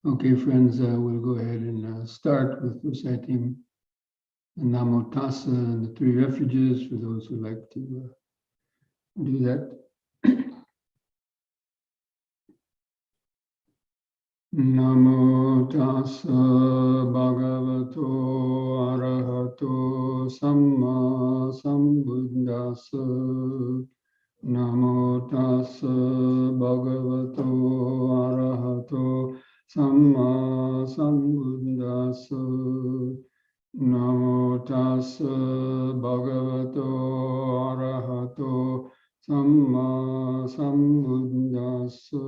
Okay, friends, we'll go ahead and start with reciting the Namo Tassa and the three refuges for those who like to do that. Namo Tassa Bhagavato Arahato Samma Sambuddhassa. Namo Tassa Bhagavato Arahato Samma Sambuddhassa. Namo Tassa Bhagavato Arahato Samma Sambuddhassa.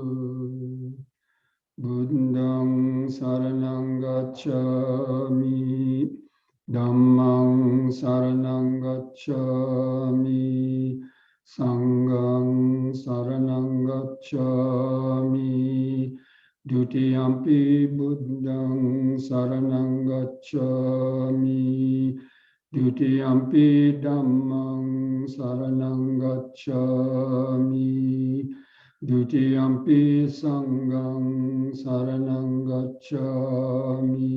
Buddhang Saranang Gacchami, Dhammang Saranang Gacchami, Sanghang Saranang Gacchami, Dutiyampi Buddhang Saranang Gacchami, Dutiyampi Dhammang Saranang Gacchami, Dutiyampi Sanghang Saranang Gacchami,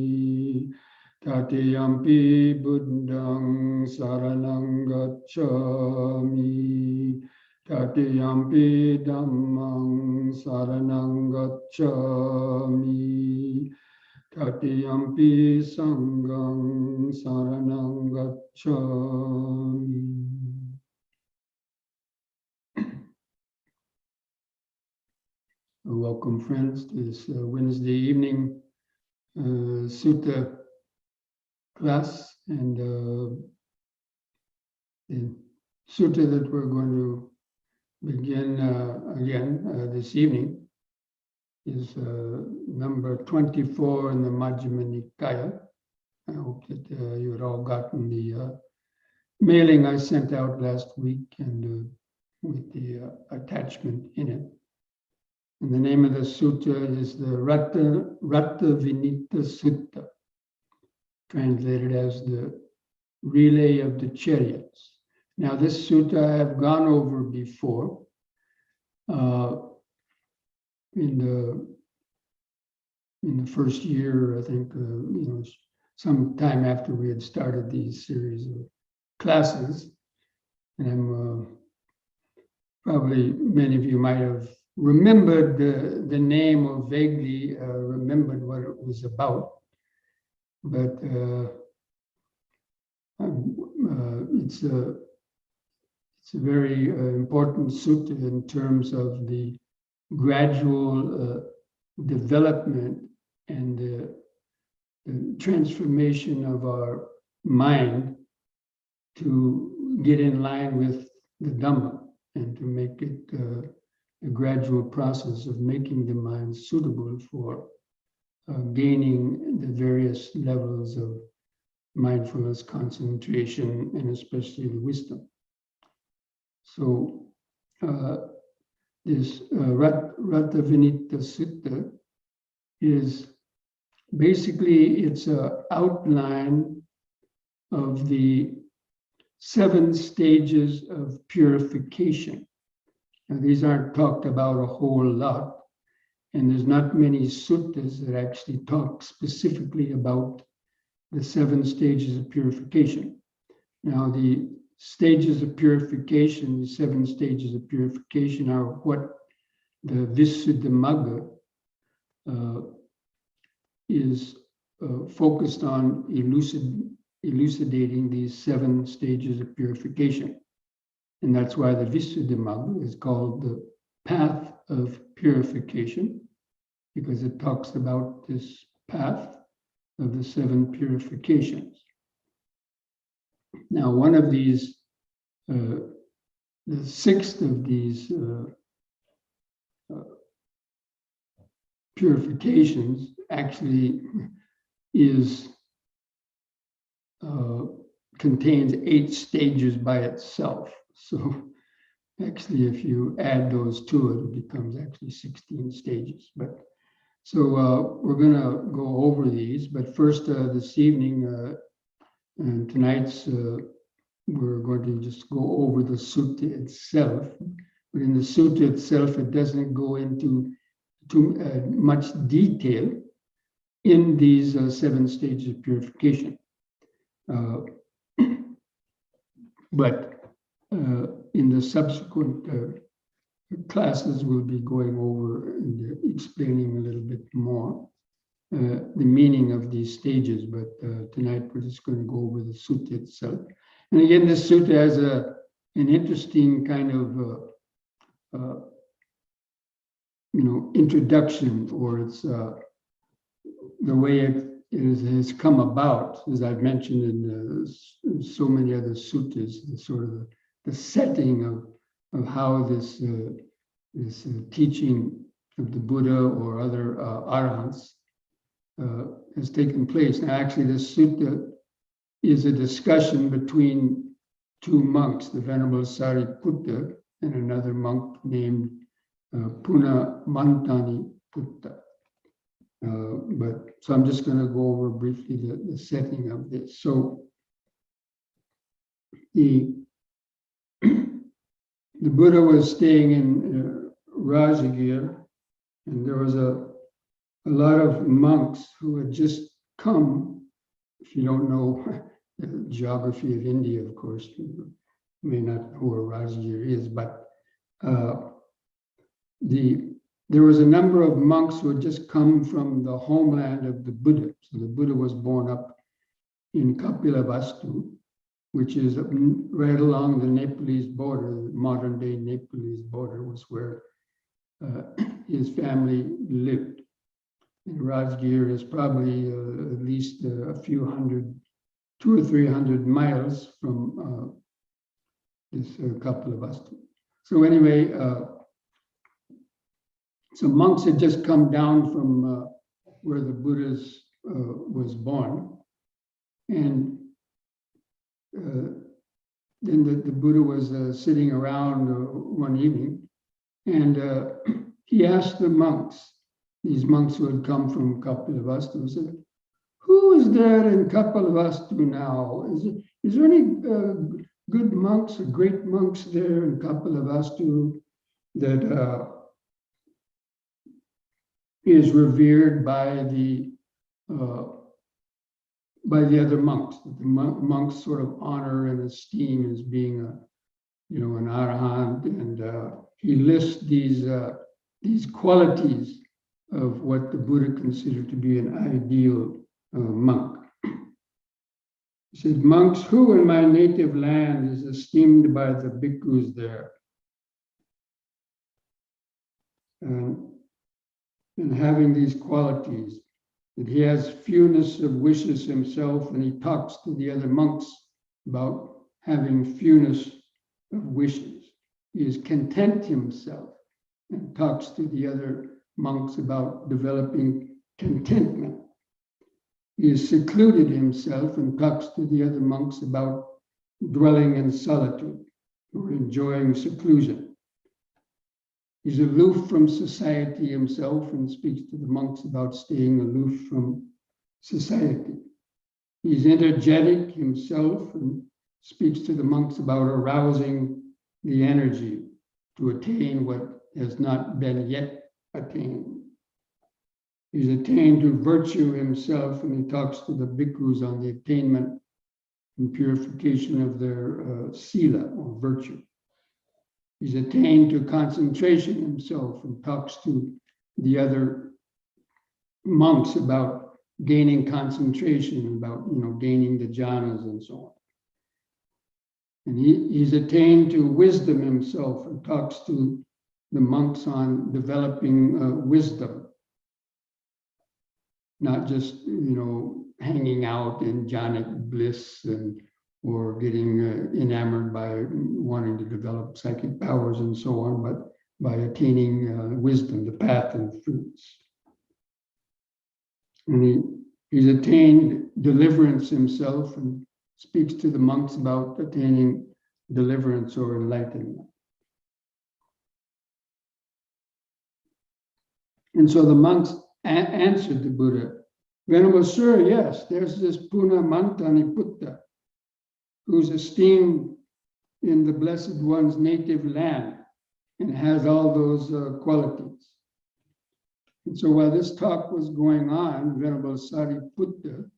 Tatiyampi Buddhang Saranang Gacchami, Tatiyampi Dhammang Saranang Gacchami, Tatiyampi Sanghang Saranang Gacchami. Welcome, friends, to this Wednesday evening Sutta class. And the Sutta that we're going to begin again this evening is number 24 in the Majjhima Nikaya. I hope that you had all gotten the mailing I sent out last week and with the attachment in it. And the name of the sutta is the Rathavinita Sutta, translated as the Relay of the Chariots. Now, this sutta I have gone over before in the first year, I think, some time after we had started these series of classes. And I'm probably many of you might have remembered the name or vaguely remembered what it was about, but it's a very important sutta in terms of the gradual development and the transformation of our mind to get in line with the Dhamma and to make it a gradual process of making the mind suitable for gaining the various levels of mindfulness, concentration, and especially the wisdom. So this Rathavinita Sutta is basically, it's an outline of the 7 stages of purification. Now, these aren't talked about a whole lot, and there's not many suttas that actually talk specifically about the 7 stages of purification. Now, the stages of purification, the 7 stages of purification, are what the Visuddhimagga is focused on elucidating these 7 stages of purification. And that's why the Visuddhimagga is called the path of purification, because it talks about this path of the 7 purifications. Now, one of these, the 6th of these Purifications actually is contains 8 stages by itself. So actually, if you add those two, it becomes actually 16 stages. But so we're going to go over these. But first, this evening and tonight's, we're going to just go over the sutta itself. But in the sutta itself, it doesn't go into too much detail in these 7 stages of purification. But in the subsequent classes, we'll be going over and explaining a little bit more the meaning of these stages. But tonight, we're just going to go over the sutta itself. And again, this sutta has an interesting kind of introduction, or it's the way it has come about, as I've mentioned in so many other suttas, the sort of the setting of how this teaching of the Buddha or other arahants has taken place. Now, actually, this sutta is a discussion between 2 monks, the Venerable Sariputta and another monk named Punamantani Putta. So I'm just going to go over briefly the setting of this. So the Buddha was staying in Rajagir, and there was a lot of monks who had just come. If you don't know the geography of India, of course, you may not know where Rajagir is, but there was a number of monks who had just come from the homeland of the Buddha. So the Buddha was born up in Kapilavastu, which is right along the Nepalese border. The modern day Nepalese border was where his family lived. And Rajgir is probably at least a few hundred, 200 or 300 miles from this Kapilavastu. So anyway, so monks had just come down from where the Buddha was born, and then the Buddha was sitting around one evening, and he asked the monks, these monks who had come from Kapilavastu, he said, "Who is there in Kapilavastu now? Is there any good monks or great monks there in Kapilavastu that is revered by the other monks? The monks sort of honor and esteem as being an arahant, and he lists these qualities of what the Buddha considered to be an ideal monk. He said, "Monks who in my native land is esteemed by the bhikkhus there, and having these qualities, that he has fewness of wishes himself, and he talks to the other monks about having fewness of wishes. He is content himself and talks to the other monks about developing contentment. He has secluded himself and talks to the other monks about dwelling in solitude or enjoying seclusion. He's aloof from society himself and speaks to the monks about staying aloof from society. He's energetic himself and speaks to the monks about arousing the energy to attain what has not been yet attained. He's attained to virtue himself, and he talks to the bhikkhus on the attainment and purification of their Sila, or virtue. He's attained to concentration himself and talks to the other monks about gaining concentration, about gaining the jhanas and so on. And he's attained to wisdom himself and talks to the monks on developing wisdom, not just hanging out in jhanic bliss or getting enamored by wanting to develop psychic powers and so on, but by attaining wisdom, the path and fruits. And he's attained deliverance himself and speaks to the monks about attaining deliverance or enlightenment. And so the monks answered the Buddha, Venerable Sir, yes, there's this Puna Mantaniputta, who's esteemed in the Blessed One's native land and has all those qualities. And so while this talk was going on, Venerable Sariputta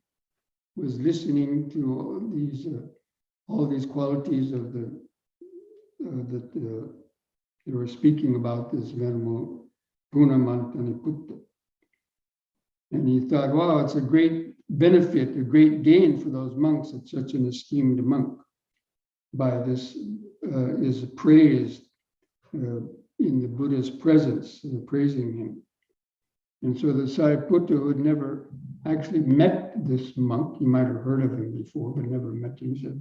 was listening to all these qualities of that they were speaking about this Venerable Puna Mantaniputta. And he thought, wow, it's a great benefit, a great gain for those monks that such an esteemed monk by this is praised in the Buddha's presence, praising him. And so the Sariputta, who had never actually met this monk, he might have heard of him before, but never met him, said,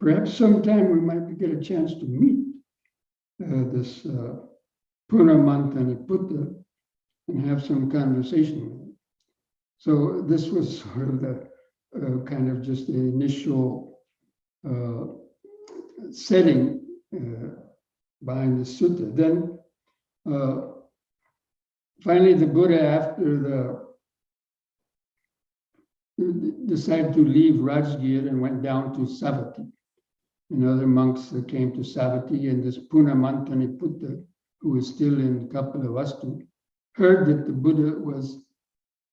perhaps sometime we might get a chance to meet this Puna Mantaniputta and have some conversation with him. So this was sort of the kind of just the initial setting behind the sutta. Then finally the Buddha, after decided to leave Rajgir and went down to Savatthi. And other monks came to Savatthi, and this Puna Mantaniputta, who was still in Kapilavastu, heard that the Buddha was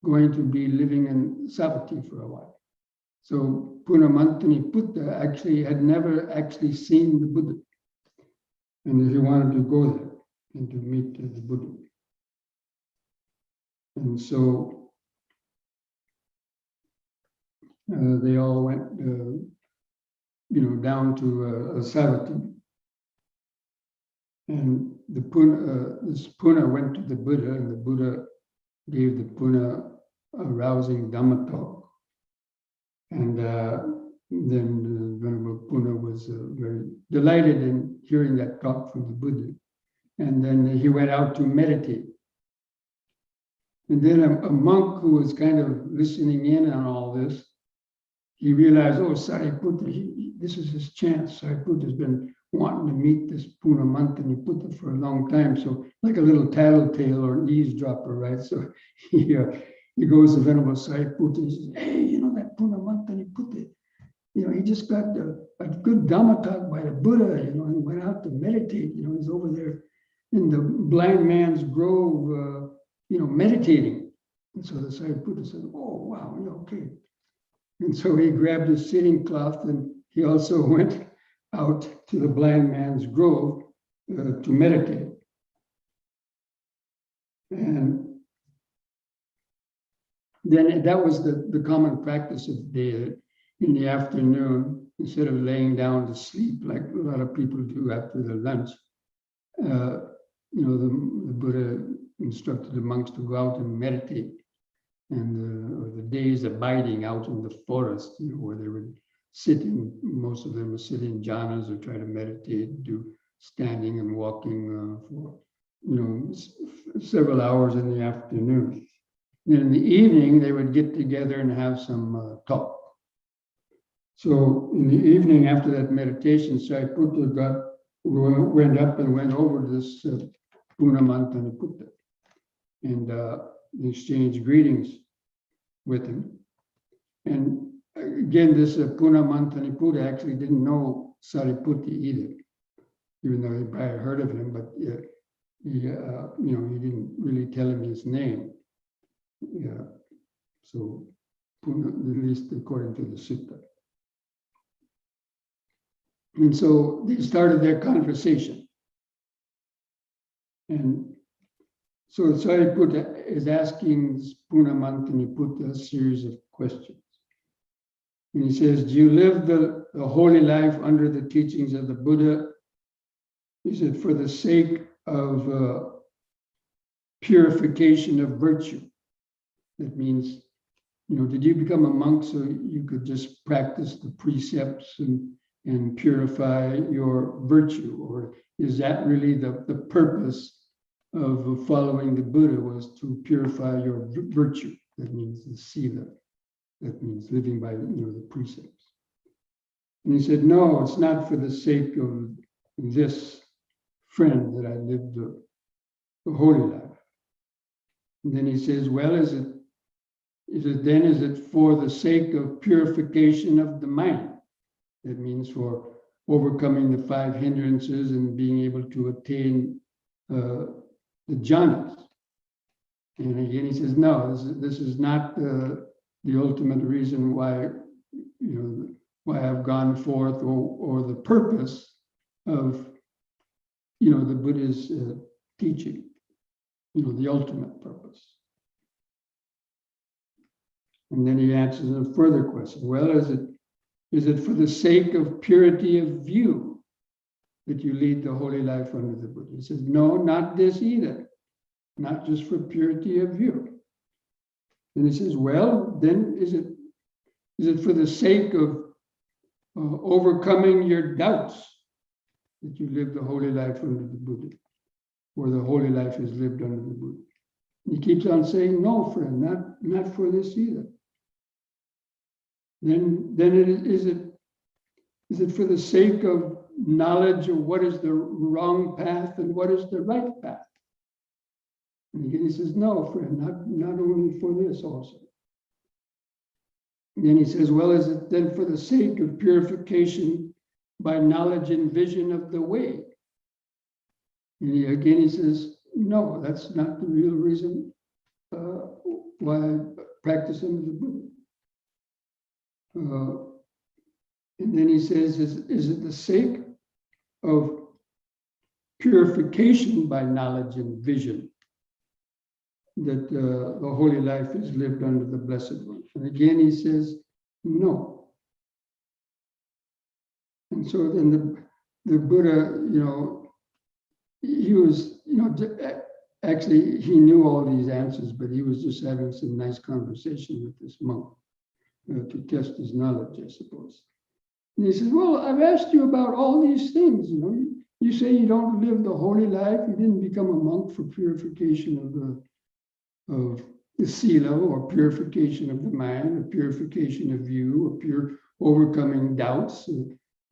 going to be living in Savatthi for a while. So Puna Mantaniputta actually had never actually seen the Buddha. And he wanted to go there and to meet the Buddha. And so they all went, down to Savatthi. And this Puna went to the Buddha, and the Buddha gave the Puna a rousing Dhamma talk. And then Venerable Puna was very delighted in hearing that talk from the Buddha. And then he went out to meditate. And then a monk who was kind of listening in on all this, he realized, oh, Sariputta, this is his chance. Sariputta has been wanting to meet this Puna Mantaniputta for a long time. So like a little tattletale or an eavesdropper, right? So he goes to Venerable Sariputta and says, hey, that Puna Mantaniputta, he just got a good Dhamma talk by the Buddha, and went out to meditate. He's over there in the blind man's grove, meditating. And so the Sariputta said, oh, wow, okay. And so he grabbed his sitting cloth, and he also went out to the blind man's grove to meditate. And then that was the common practice of the day. In the afternoon, instead of laying down to sleep like a lot of people do after their lunch, the Buddha instructed the monks to go out and meditate. And the days abiding out in the forest, where they would sit in, most of them would sit in jhanas or try to meditate, do standing and walking for, several hours in the afternoon. And in the evening, they would get together and have some talk. So in the evening, after that meditation, Sariputta went up and went over to this Puna Mantaniputta and exchanged greetings with him. And again, this Puna Mantaniputta actually didn't know Sariputta either, even though he probably heard of him, but he didn't really tell him his name. Yeah, so Puna, at least according to the Sutta. And so they started their conversation. And so Sariputta is asking Puna Mantaniputta a series of questions. And he says, do you live the holy life under the teachings of the Buddha? Is it for the sake of purification of virtue? That means, did you become a monk so you could just practice the precepts and purify your virtue? Or is that really the purpose of following the Buddha, was to purify your virtue? That means the Sila. That means living by the precepts. And he said, no, it's not for the sake of this friend that I lived the holy life. And then he says, well, is it for the sake of purification of the mind? That means for overcoming the 5 hindrances and being able to attain the jhanas. And again, he says, no, this is not the ultimate reason why I've gone forth, or the purpose of the Buddha's teaching, the ultimate purpose. And then he answers a further question. Well, is it for the sake of purity of view that you lead the holy life under the Buddha? He says, no, not this either. Not just for purity of view. And he says, well, then is it for the sake of overcoming your doubts that you live the holy life under the Buddha, or the holy life is lived under the Buddha? He keeps on saying, no, friend, not for this either. Then is it for the sake of knowledge of what is the wrong path and what is the right path? And again, he says, no, friend, not only for this also. And then he says, well, is it then for the sake of purification by knowledge and vision of the way? And he says, no, that's not the real reason why I practice under the Buddha. And then he says, is it the sake of purification by knowledge and vision that the holy life is lived under the Blessed One? And again, he says, no. And so then the Buddha, he was, actually, he knew all these answers, but he was just having some nice conversation with this monk to test his knowledge, I suppose. And he says, well, I've asked you about all these things. You say you don't live the holy life. You didn't become a monk for purification of the Sila, or purification of the mind, or purification of view, or overcoming doubts,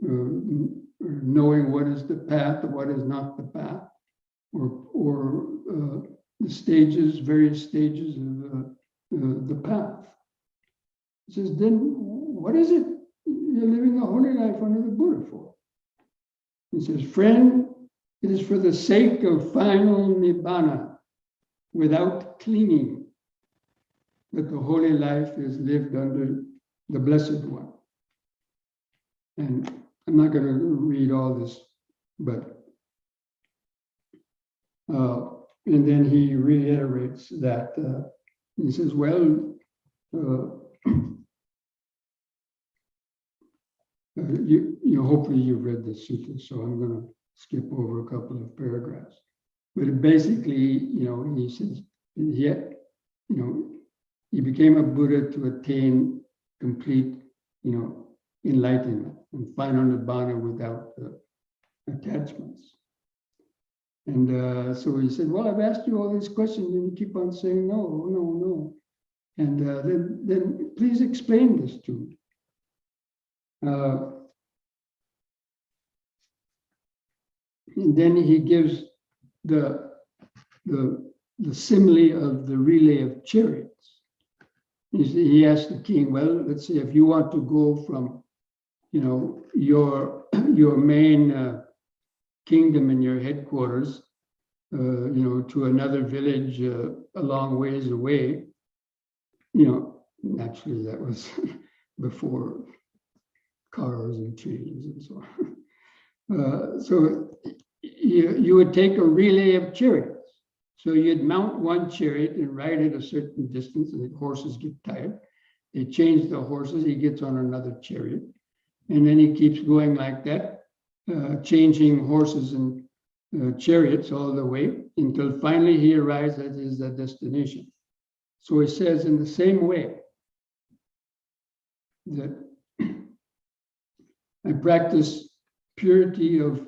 knowing what is the path or what is not the path, or the various stages of the path. He says, then what is it you're living the holy life under the Buddha for? He says, friend, it is for the sake of final nibbana, without clinging, that the holy life is lived under the Blessed One. And I'm not going to read all this, but and then he reiterates that he says, well, hopefully you've read the sutta, so I'm going to skip over a couple of paragraphs. But basically, he says, he became a Buddha to attain complete, enlightenment and final nibbana without attachments. And so he said, well, I've asked you all these questions and you keep on saying no. And then please explain this to me. And then he gives the simile of the relay of chariots. He asked the king, well, let's say if you want to go from, your main kingdom and your headquarters, to another village a long ways away, naturally that was before cars and trains and so on. So you would take a relay of chariots. So you'd mount one chariot and ride it a certain distance, and the horses get tired. They change the horses, he gets on another chariot. And then he keeps going like that, changing horses and chariots all the way until finally he arrives at his destination. So he says in the same way that I practice purity of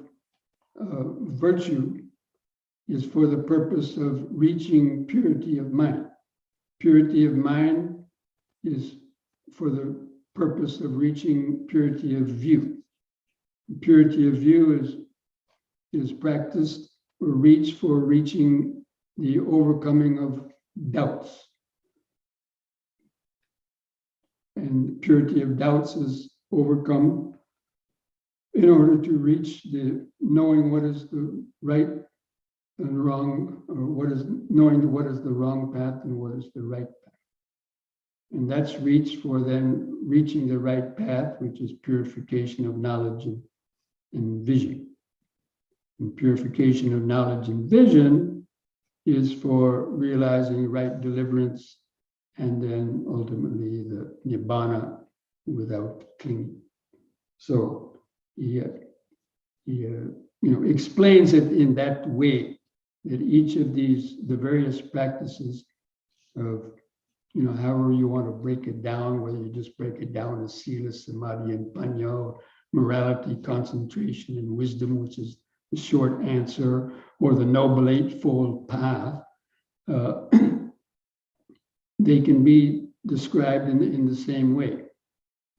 virtue is for the purpose of reaching purity of mind. Purity of mind is for the purpose of reaching purity of view. Purity of view is practiced or reached for reaching the overcoming of doubts. And purity of doubts is overcome in order to reach the knowing what is the right and wrong, or knowing what is the wrong path and what is the right path. And that's reached for then reaching the right path, which is purification of knowledge and vision. And purification of knowledge and vision is for realizing right deliverance and then ultimately the nibbana without clinging. So he explains it in that way, that each of these, the various practices of, however you want to break it down, whether you just break it down as Sila, Samadhi, and Panya, or morality, concentration, and wisdom, which is the short answer, or the Noble Eightfold Path, they can be described in the same way.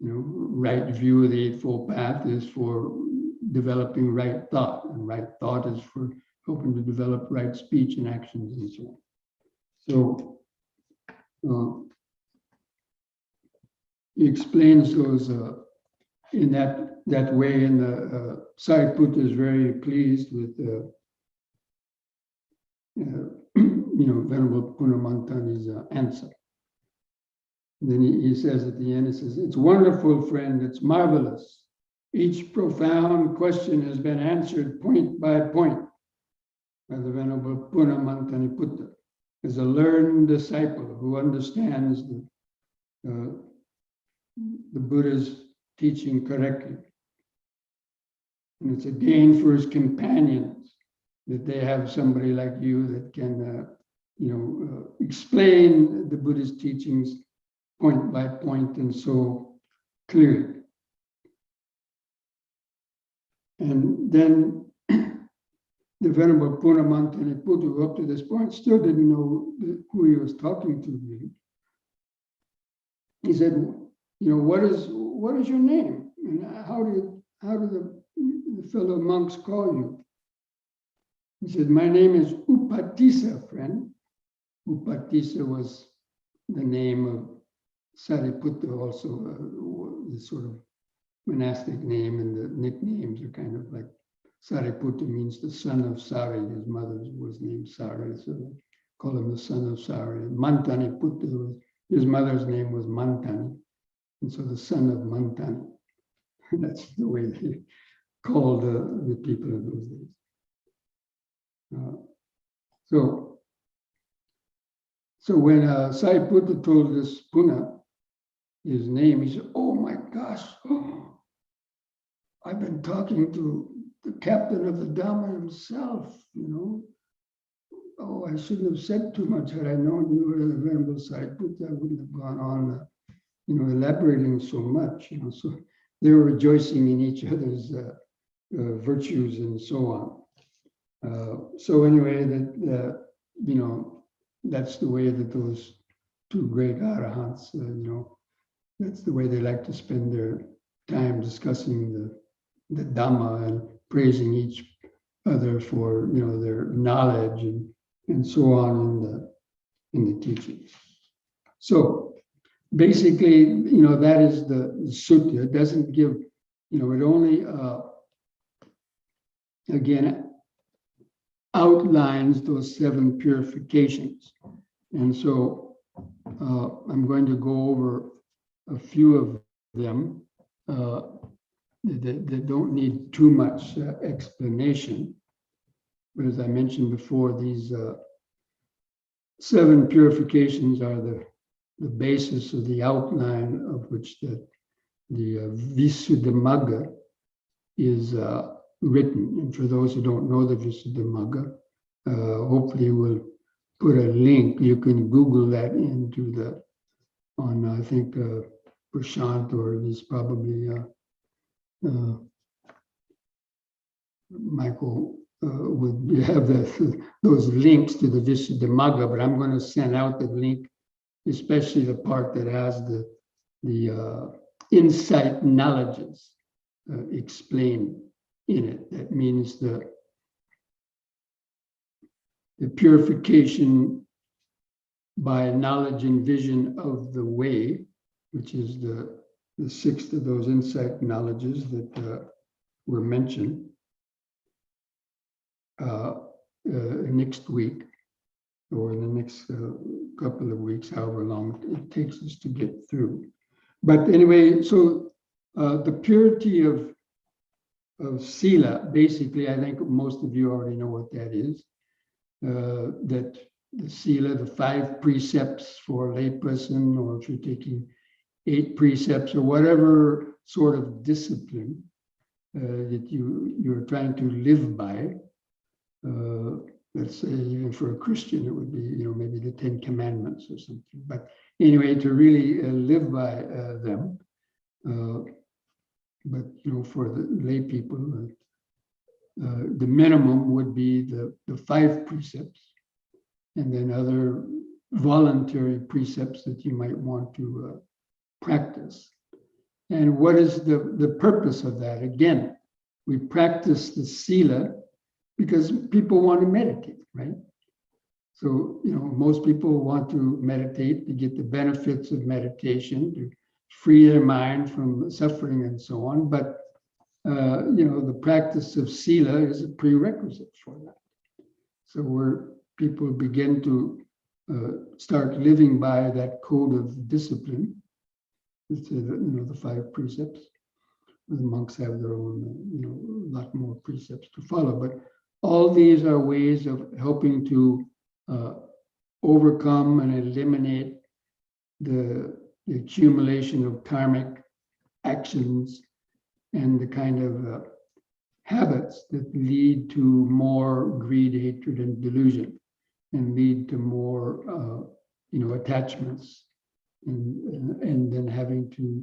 Right view of the Eightfold Path is for developing right thought, and right thought is for helping to develop right speech and actions and so on. So he explains those in that way, and the Sariputta is very pleased with Venerable Punamantani's answer. And then he says at the end, he says, "It's wonderful, friend, it's marvelous. Each profound question has been answered point by point by the Venerable Punamantani Putta, as a learned disciple who understands the Buddha's teaching correctly. And it's a gain for his companions that they have somebody like you that can, explain the Buddha's teachings point by point and so clearly." And then the Venerable Punamantani Putta, who up to this point still didn't know who he was talking to really. He said, what is your name? And how do the fellow monks call you? He said, "My name is Upatissa, friend." Upatissa was the name of Sariputta, also the sort of monastic name, and the nicknames are kind of like Sariputta means the son of Sari. His mother was named Sari, so they call him the son of Sari. Mantani Putta, his mother's name was Mantani, and so the son of Mantani. That's the way they called the people of those days. So when Sariputta told this Puna his name, he said, "Oh my gosh, I've been talking to the captain of the Dhamma himself, Oh, I shouldn't have said too much. Had I known you were the Venerable Sariputta, I wouldn't have gone on, elaborating so much, So they were rejoicing in each other's virtues and so on. So anyway, that's the way that those two great arahants, that's the way they like to spend their time discussing the Dhamma and praising each other for their knowledge and so on in the teaching. So basically, that is the sutta. It doesn't give, it only again outlines those 7 purifications. And so I'm going to go over a few of them that don't need too much explanation. But as I mentioned before, these 7 purifications are the basis of the outline of which the Visuddhimagga is written. And for those who don't know the Visuddhimagga, hopefully we'll put a link. You can Google that into I think Prashant, or he's probably Michael would have those links to the Visuddhimagga, but I'm going to send out the link especially the part that has the insight knowledges explained in it. That means the purification by knowledge and vision of the way, which is the sixth of those insight knowledges that were mentioned next week, or in the next couple of weeks, however long it takes us to get through. But anyway, so the purity of Sila, basically, I think most of you already know what that is. That the Sila, the 5 precepts for a layperson, or if you're taking 8 precepts or whatever sort of discipline that you're trying to live by. Let's say even for a Christian, it would be, maybe the 10 Commandments or something. But anyway, to really live by them. But for the lay people, the minimum would be the 5 precepts, and then other voluntary precepts that you might want to practice. And what is the purpose of that? Again, we practice the Sila because people want to meditate, right? So, most people want to meditate to get the benefits of meditation, to free their mind from suffering and so on. But, the practice of Sila is a prerequisite for that. So where people begin to start living by that code of discipline, it's, the 5 precepts. The monks have their own, a lot more precepts to follow. But all these are ways of helping to overcome and eliminate the accumulation of karmic actions and the kind of habits that lead to more greed, hatred, and delusion, and lead to more, attachments, and then having to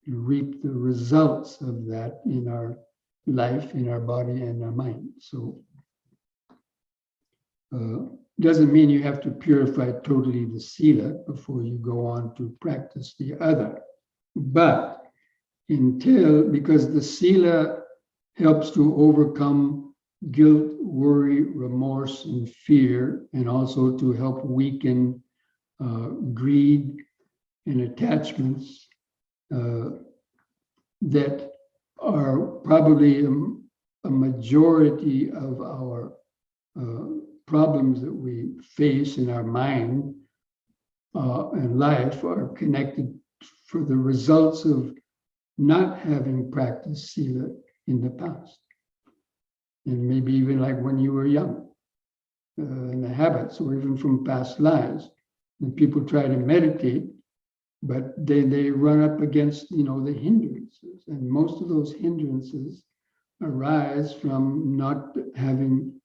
reap the results of that in our life, in our body, and our mind. So doesn't mean you have to purify totally the Sila before you go on to practice the other. But because the Sila helps to overcome guilt, worry, remorse, and fear, and also to help weaken greed and attachments that are probably a majority of our problems that we face in our mind and life are connected for the results of not having practiced Sila in the past. And maybe even like when you were young, and the habits, or even from past lives. And people try to meditate, but they run up against, the hindrances. And most of those hindrances arise from not having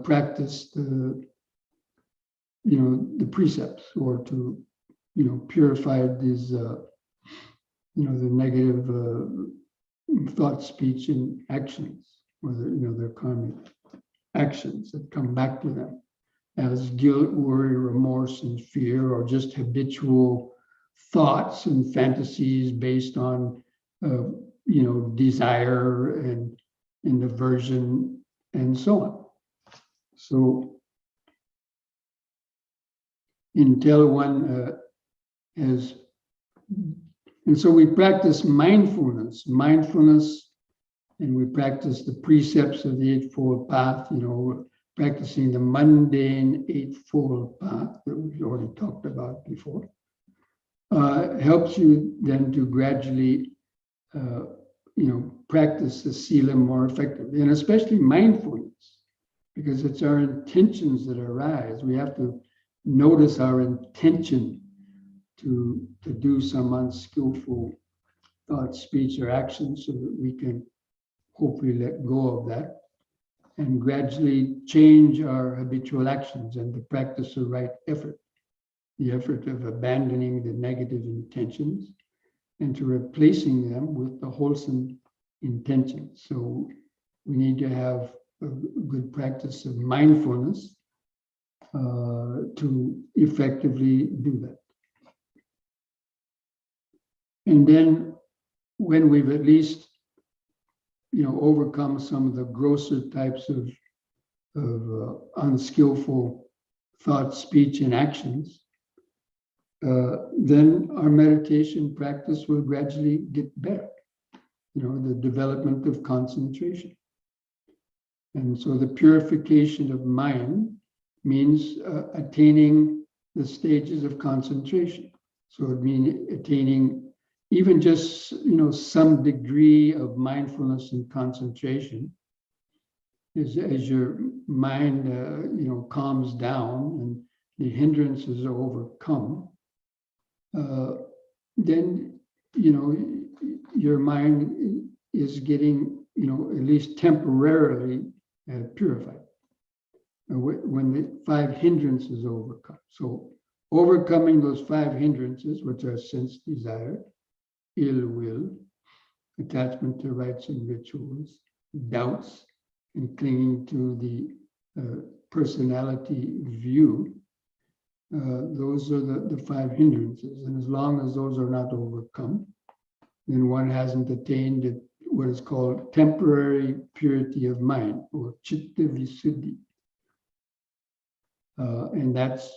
practiced the precepts, or to, purify these, the negative thought, speech, and actions, or their karmic actions that come back to them as guilt, worry, remorse, and fear, or just habitual thoughts and fantasies based on, desire and aversion, and so on. So until one has, and so we practice mindfulness, and we practice the precepts of the Eightfold Path, practicing the mundane Eightfold Path that we've already talked about before, helps you then to gradually, practice the Sila more effectively, and especially mindfulness, because it's our intentions that arise. We have to notice our intention to do some unskillful thought, speech, or action, so that we can hopefully let go of that and gradually change our habitual actions, and to practice the right effort, the effort of abandoning the negative intentions and to replacing them with the wholesome intentions. So we need to have a good practice of mindfulness, to effectively do that. And then when we've at least, overcome some of the grosser types of unskillful thoughts, speech, and actions, then our meditation practice will gradually get better. The development of concentration. And so the purification of mind means attaining the stages of concentration. So it means attaining even just, some degree of mindfulness and concentration. As your mind, calms down and the hindrances are overcome, then, your mind is getting, at least temporarily purified. When the 5 hindrances overcome. So overcoming those 5 hindrances, which are sense desire, ill will, attachment to rites and rituals, doubts, and clinging to the personality view, those are the 5 hindrances. And as long as those are not overcome, then one hasn't attained what is called temporary purity of mind, or chitta visuddhi. And that's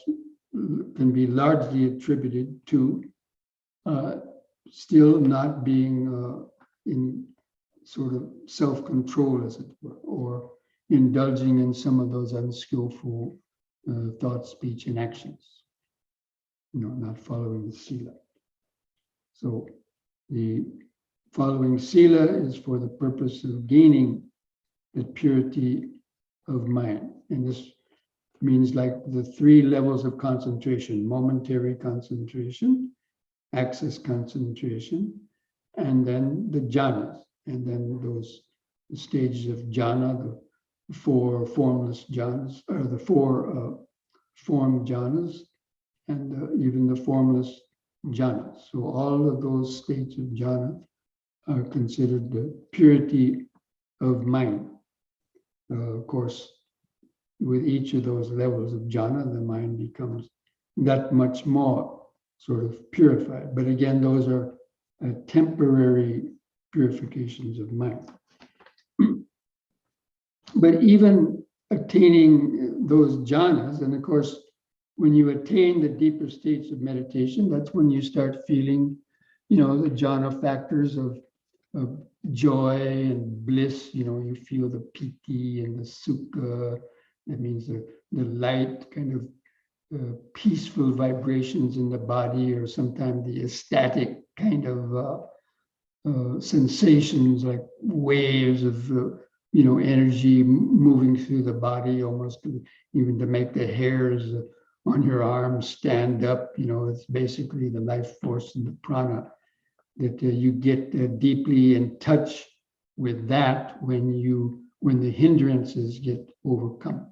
can be largely attributed to still not being in sort of self-control, as it were, or indulging in some of those unskillful thoughts, speech, and actions. Not following the Sila. So the following Sila is for the purpose of gaining the purity of mind. And this means like the 3 levels of concentration: momentary concentration, access concentration, and then the jhanas. And then those stages of jhana, the 4 formless jhanas, or the 4 form jhanas, and even the formless jhanas. So all of those states of jhana are considered the purity of mind. Of course, with each of those levels of jhana, the mind becomes that much more sort of purified. But again, those are temporary purifications of mind. But even attaining those jhanas, and of course, when you attain the deeper states of meditation, that's when you start feeling, the jhana factors of joy and bliss. You feel the piti and the sukha. That means the light kind of peaceful vibrations in the body, or sometimes the ecstatic kind of sensations, like waves of energy moving through the body, almost even to make the hairs on your arms stand up. It's basically the life force and the prana that you get deeply in touch with that when the hindrances get overcome,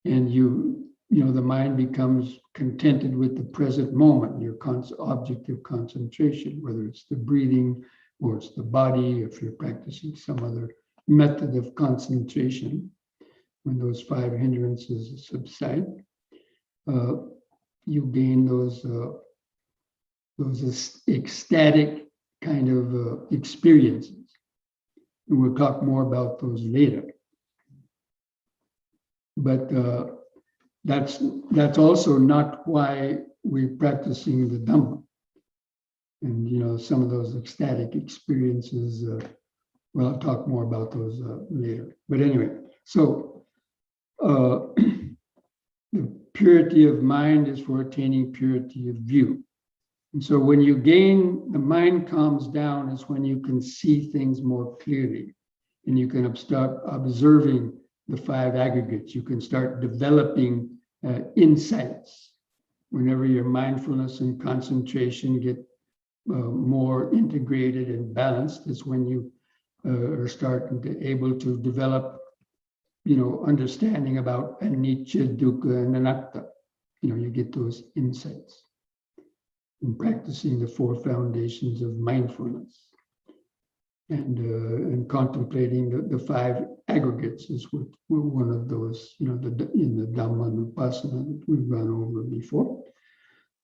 and the mind becomes contented with the present moment, your object of concentration, whether it's the breathing or it's the body, if you're practicing some other method of concentration. When those 5 hindrances subside, you gain those ecstatic kind of experiences. And we'll talk more about those later. But that's also not why we're practicing the Dhamma. And some of those ecstatic experiences, well, I'll talk more about those later. But anyway, so the purity of mind is for attaining purity of view. And so when the mind calms down is when you can see things more clearly, and you can start observing the 5 aggregates. You can start developing insights. Whenever your mindfulness and concentration get more integrated and balanced, is when you are starting to able to develop, understanding about anicca, dukkha, and anatta. You get those insights in practicing the 4 foundations of mindfulness. and contemplating the five aggregates is what one of those, in the Dhammanupassana that we've gone over before.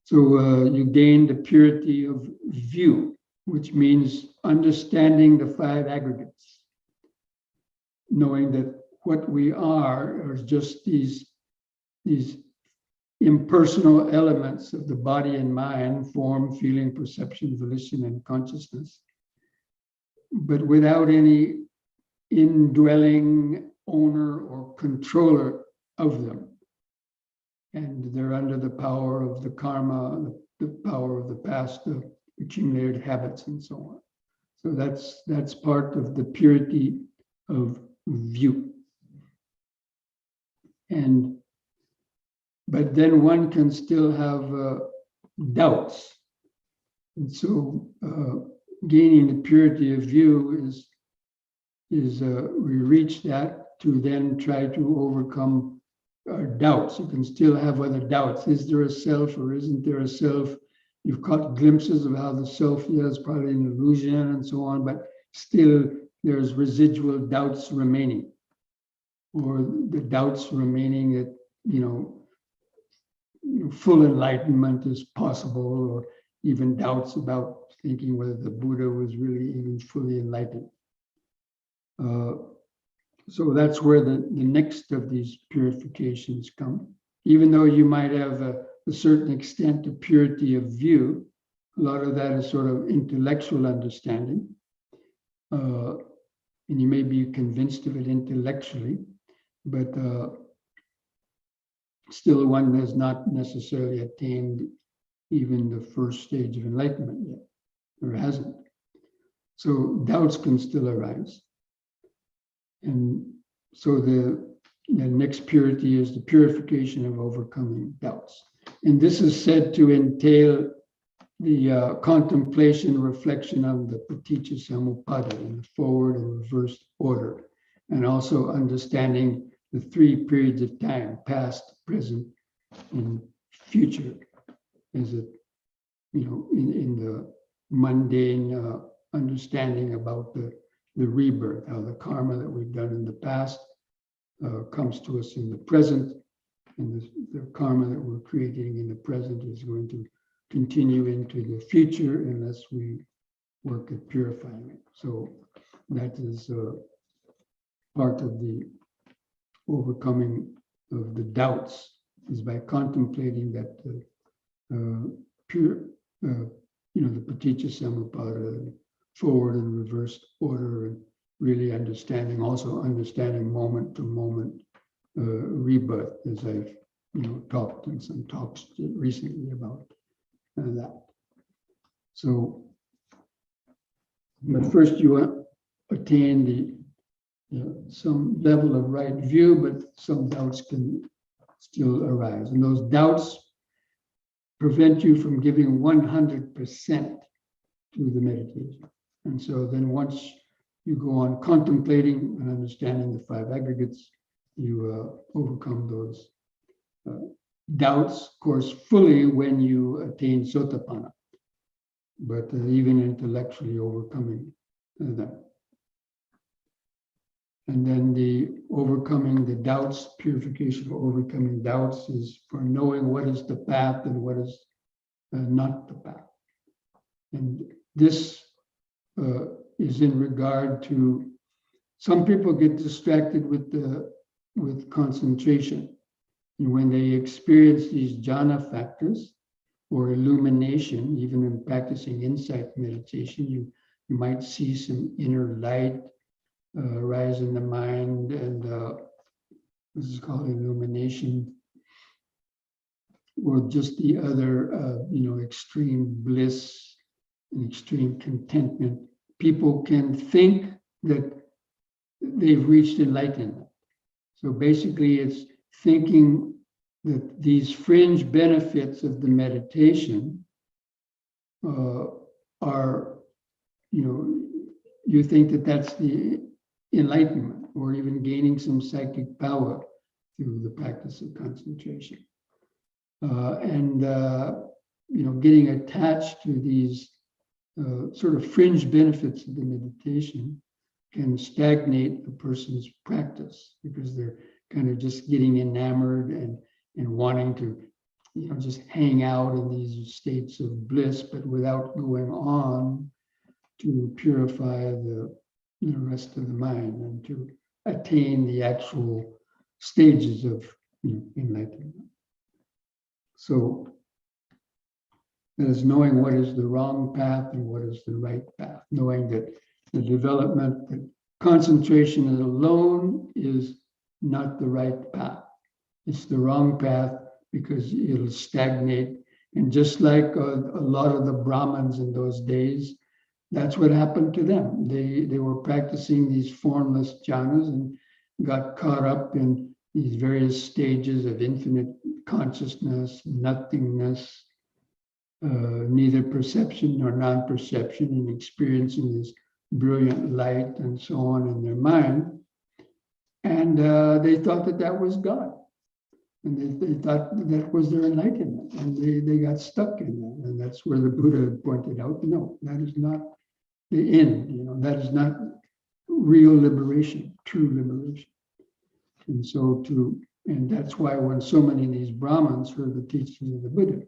So you gain the purity of view, which means understanding the five aggregates, knowing that what we are just these impersonal elements of the body and mind, form, feeling, perception, volition, and consciousness, but without any indwelling owner or controller of them. And they're under the power of the karma, the power of the past, the accumulated habits, and so on. So that's part of the purity of view. But then one can still have doubts. And so gaining the purity of view is we reach that to then try to overcome our doubts. You can still have other doubts. Is there a self or isn't there a self? You've caught glimpses of how the self is probably an illusion and so on, but still there's residual doubts remaining, or the doubts remaining that, full enlightenment is possible, or even doubts about thinking whether the Buddha was really even fully enlightened. So that's where the next of these purifications come. Even though you might have a certain extent of purity of view, a lot of that is sort of intellectual understanding. And you may be convinced of it intellectually, but still one has not necessarily attained even the first stage of enlightenment yet, or hasn't. So doubts can still arise. And so the next purity is the purification of overcoming doubts. And this is said to entail the contemplation, reflection on the paticca samuppada in the forward and reverse order, and also understanding the three periods of time, past, present, and future, as it, in the mundane understanding about the rebirth, how the karma that we've done in the past comes to us in the present, and the karma that we're creating in the present is going to continue into the future unless we work at purifying it. So that is part of the overcoming of the doubts, is by contemplating that the paticca samuppada, forward and reverse order, and really understanding moment to moment rebirth, as I've talked in some talks recently about that. So, but first you attain some level of right view, but some doubts can still arise, and those doubts prevent you from giving 100% to the meditation. And so then once you go on contemplating and understanding the five aggregates, you overcome those doubts, of course, fully when you attain sotapanna, but even intellectually overcoming that. And then the overcoming the doubts, purification of overcoming doubts, is for knowing what is the path and what is not the path. And this is in regard to, some people get distracted with concentration. And when they experience these jhana factors or illumination, even in practicing insight meditation, you might see some inner light rise in the mind, and this is called illumination, or just the other, extreme bliss and extreme contentment. People can think that they've reached enlightenment. So basically, it's thinking that these fringe benefits of the meditation are, you think that that's the enlightenment, or even gaining some psychic power through the practice of concentration. Getting attached to these sort of fringe benefits of the meditation can stagnate a person's practice because they're kind of just getting enamored and wanting to, just hang out in these states of bliss, but without going on to purify the rest of the mind and to attain the actual stages of enlightenment. So that is knowing what is the wrong path and what is the right path, knowing that the development, that concentration alone is not the right path. It's the wrong path because it'll stagnate. And just like a lot of the Brahmins in those days, that's what happened to them. They were practicing these formless jhanas and got caught up in these various stages of infinite consciousness, nothingness, neither perception nor non-perception, and experiencing this brilliant light and so on in their mind. And they thought that was God. And they thought that was their enlightenment. And they got stuck in that. And that's where the Buddha pointed out, no, that is not the end. That is not real liberation, true liberation. And so and that's why when so many of these Brahmins heard the teachings of the Buddha,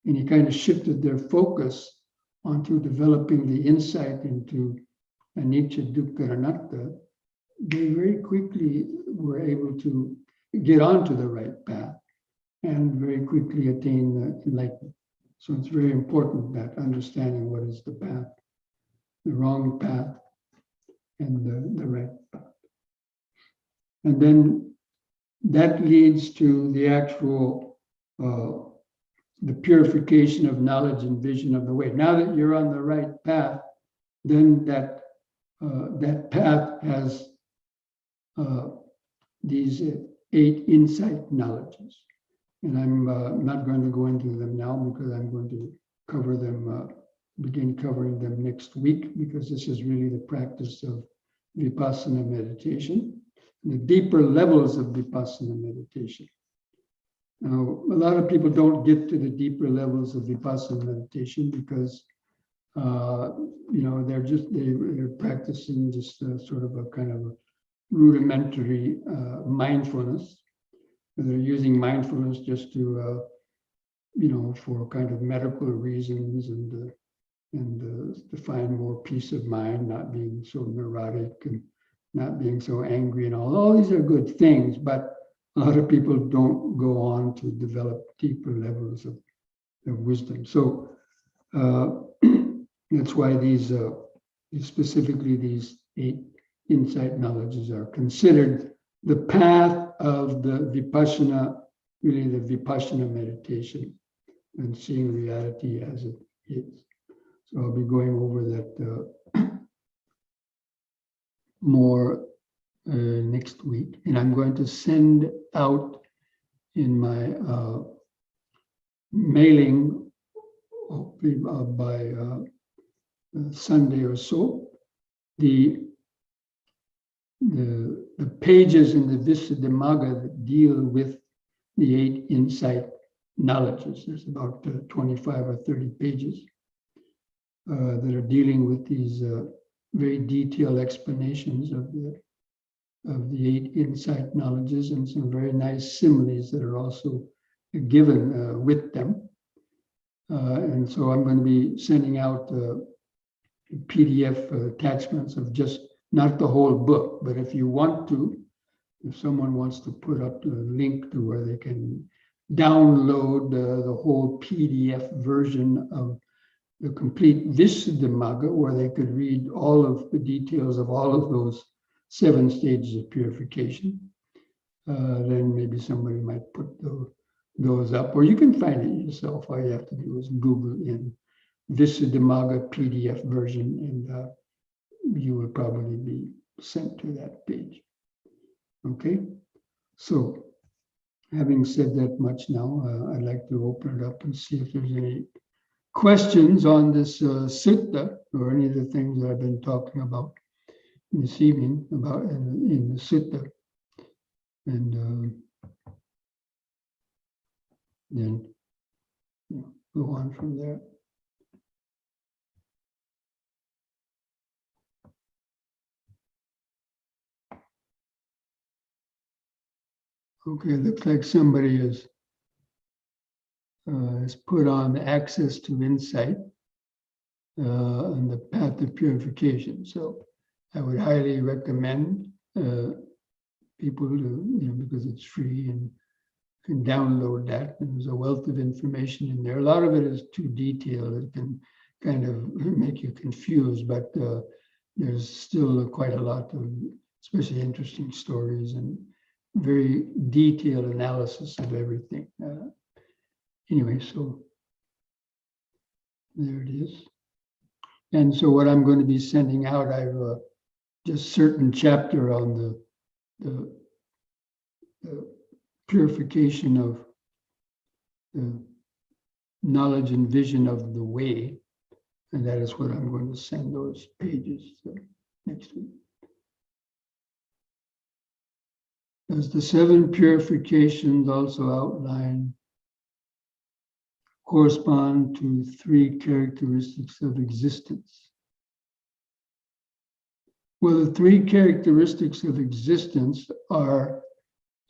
and he kind of shifted their focus onto developing the insight into anicca, dukkha, anatta, they very quickly were able to get onto the right path and very quickly attain the enlightenment. So it's very important that understanding what is the path, the wrong path, and the right path. And then that leads to the actual the purification of knowledge and vision of the way. Now that you're on the right path, then that path has these 8 insight knowledges. And I'm not going to go into them now because I'm going to cover them, begin covering them next week, because this is really the practice of vipassana meditation, the deeper levels of vipassana meditation. Now, a lot of people don't get to the deeper levels of vipassana meditation because, they're practicing just sort of a kind of a rudimentary mindfulness. They're using mindfulness just to, for kind of medical reasons and to find more peace of mind, not being so neurotic and not being so angry and all these are good things, but a lot of people don't go on to develop deeper levels of wisdom. So that's why these, specifically these 8 insight knowledges are considered the path of the vipassana, really the vipassana meditation and seeing reality as it is. So I'll be going over that more next week. And I'm going to send out in my mailing, hopefully by Sunday or so, the pages in the Visuddhimagga that deal with the 8 insight knowledges. There's about 25 or 30 pages that are dealing with these very detailed explanations of the 8 insight knowledges, and some very nice similes that are also given with them. And so I'm going to be sending out PDF attachments of just not the whole book, but if you want to, if someone wants to put up a link to where they can download the whole PDF version of the complete Visuddhimagga, where they could read all of the details of all of those 7 stages of purification, then maybe somebody might put those up, or you can find it yourself. All you have to do is Google in Visuddhimagga PDF version, and you will probably be sent to that page. Okay, so having said that much now, I'd like to open it up and see if there's any questions on this sutta or any of the things that I've been talking about this evening about in the sutta, and then go on from there. Okay, looks like somebody has put on access to insight on the path of purification. So I would highly recommend people to, because it's free and can download that. And there's a wealth of information in there. A lot of it is too detailed. It can kind of make you confused, but there's still quite a lot of especially interesting stories and very detailed analysis of everything. Anyway, so there it is. And so what I'm going to be sending out, I've just certain chapter on the purification of the knowledge and vision of the way. And that is what I'm going to send those pages next week. As the 7 purifications also outline, correspond to 3 characteristics of existence. Well, the 3 characteristics of existence are,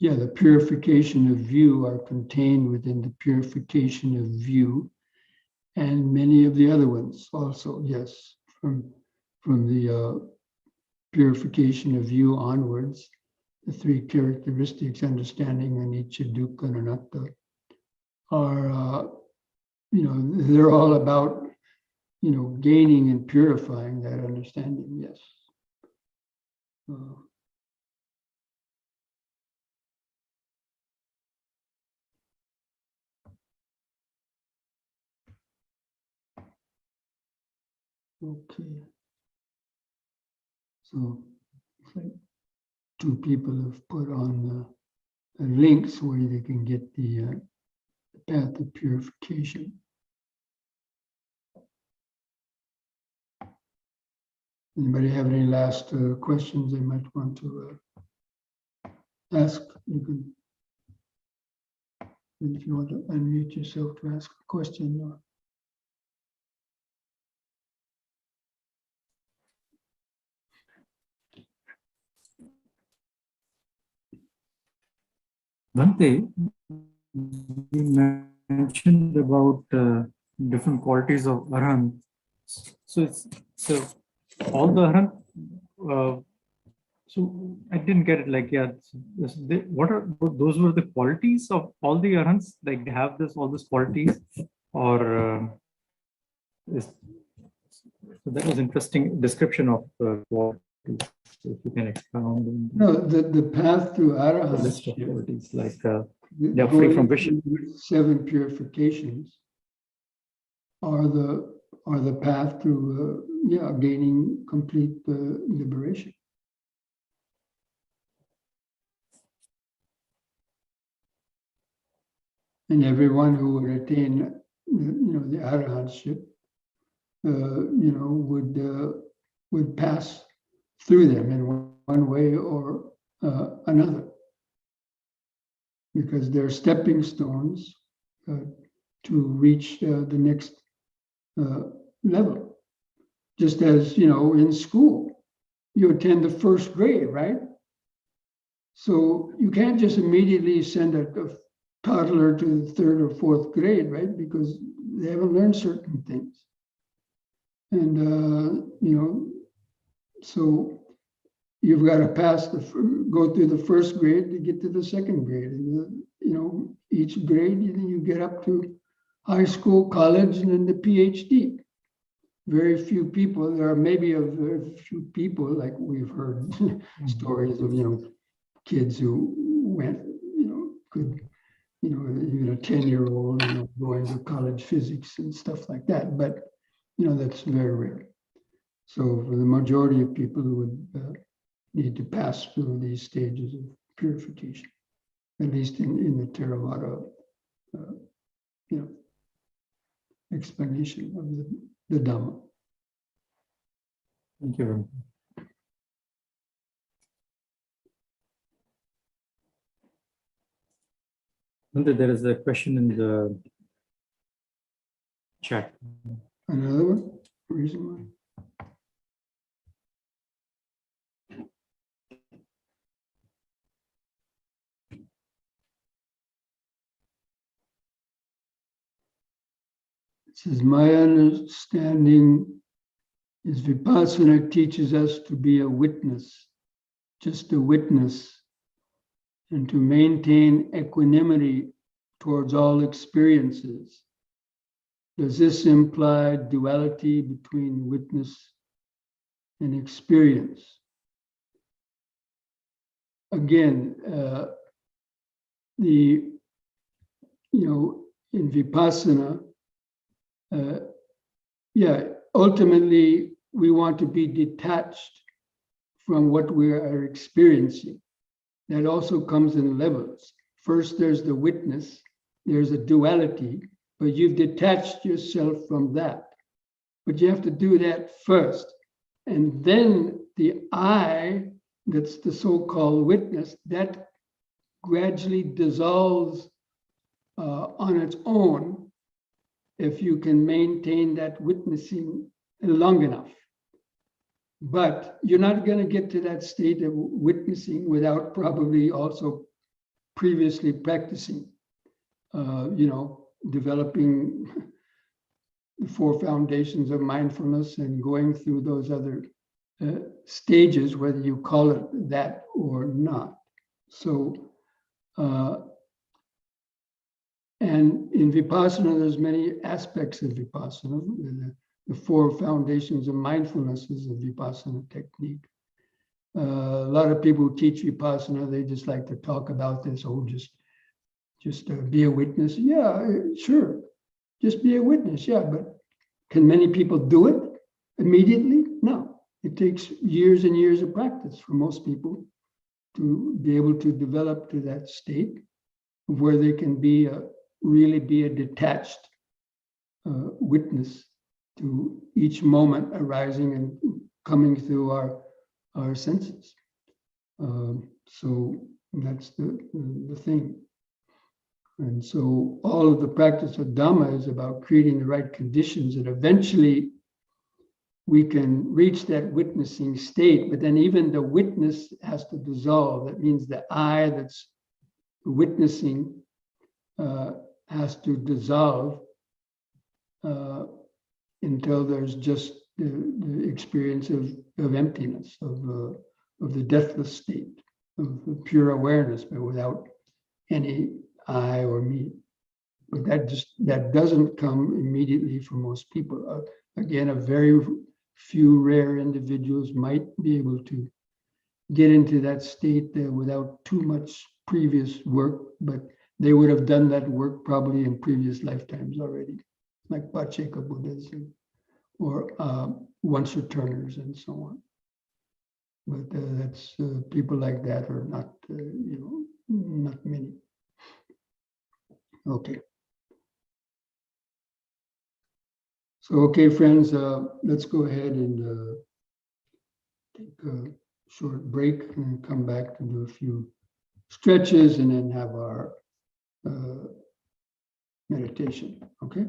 the purification of view are contained within the purification of view, and many of the other ones also, yes, from the purification of view onwards, the 3 characteristics, understanding anicca, dukkha, and anatta, are, they're all about, gaining and purifying that understanding, yes. Okay. So, 2 people have put on links where they can get the path of purification. Anybody have any last questions they might want to ask? You can, if you want to unmute yourself to ask a question. Or... Bhante, you mentioned about different qualities of Arhan. So all the Arhan. So I didn't get it. Like, what are those? Were the qualities of all the Arhans? Like, they have all these qualities, or so that was interesting description of qualities. So if you can expound on no, the path to the list of qualities, like they're free from vision. 7 purifications are the path to gaining complete liberation. And everyone who would attain, the arahantship, would pass through them in one way or another, because they're stepping stones to reach the next level. Just as, in school, you attend the 1st grade, right? So you can't just immediately send a toddler to the 3rd or 4th grade, right? Because they haven't learned certain things. And, so you've got to go through the 1st grade to get to the 2nd grade. And, each grade, you get up to high school, college, and then the PhD. Very few people, there are maybe a very few people, like we've heard stories of, kids who went, could, even a 10-year-old, going to college physics and stuff like that. But, that's very rare. So for the majority of people who would need to pass through these stages of purification, at least in the Theravada, explanation of the Dhamma. Thank you. There is a question in the chat. Another one? Reason why? says, my understanding is Vipassana teaches us to be a witness, just a witness, and to maintain equanimity towards all experiences. Does this imply duality between witness and experience? Again, in Vipassana, ultimately we want to be detached from what we are experiencing. That also comes in levels. First, there's the witness, there's a duality, but you've detached yourself from that. But you have to do that first. And then the I, that's the so-called witness, that gradually dissolves on its own if you can maintain that witnessing long enough. But you're not going to get to that state of witnessing without probably also previously practicing, developing the 4 foundations of mindfulness and going through those other stages, whether you call it that or not. So, and in Vipassana, there's many aspects of Vipassana. The 4 foundations of mindfulness is a Vipassana technique. A lot of people who teach Vipassana, they just like to talk about this, just be a witness. Yeah, sure, just be a witness, yeah, but can many people do it immediately? No, it takes years and years of practice for most people to be able to develop to that state where they can really be a detached witness to each moment arising and coming through our senses. So that's the thing. And so all of the practice of Dhamma is about creating the right conditions that eventually we can reach that witnessing state, but then even the witness has to dissolve. That means the I that's witnessing has to dissolve until there's just the experience of emptiness, of the deathless state, of pure awareness, but without any I or me. But that doesn't come immediately for most people. Again, a very few rare individuals might be able to get into that state without too much previous work, but they would have done that work probably in previous lifetimes already, like Pacceka Buddhas or once returners and so on. But that's people like that are not, not many. Okay. So, okay, friends, let's go ahead and take a short break and come back to do a few stretches and then have our meditation, okay?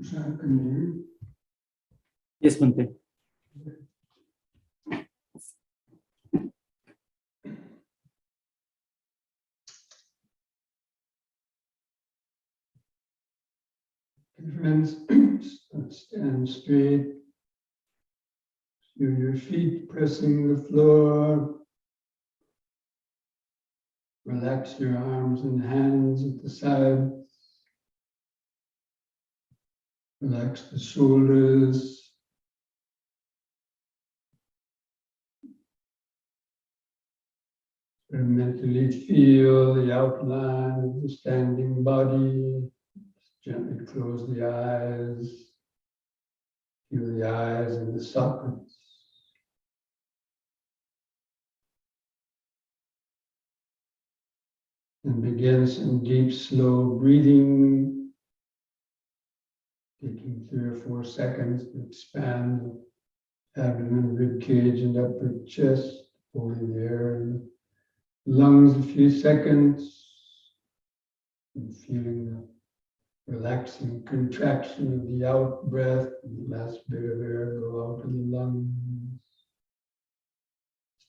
Prashant, can you hear? Yes, Bhante. Friends, stand straight. Feel your feet pressing the floor. Relax your arms and hands at the side. Relax the shoulders. And mentally feel the outline of the standing body. Gently close the eyes. Feel the eyes in the sockets. And begin some deep, slow breathing. Taking 3 or 4 seconds to expand the abdomen, rib cage, and upper chest. Holding the air in the lungs a few seconds. And feeling the relaxing contraction of the out breath. And the last bit of air go out of the lungs.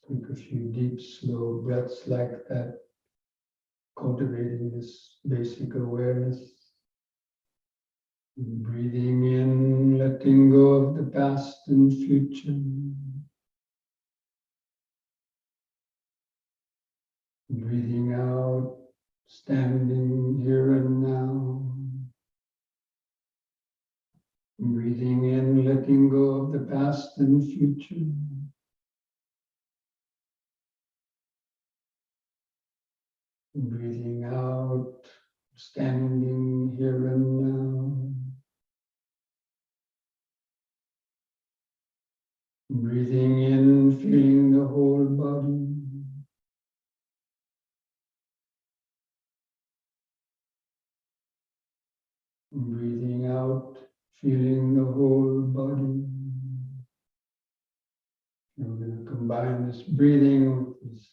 Take a few deep, slow breaths like that. Cultivating this basic awareness. Breathing in, letting go of the past and future. Breathing out, standing here and now. Breathing in, letting go of the past and future. Breathing out, standing here and now. Breathing in, feeling the whole body. Breathing out, feeling the whole body. We're going to combine this breathing with these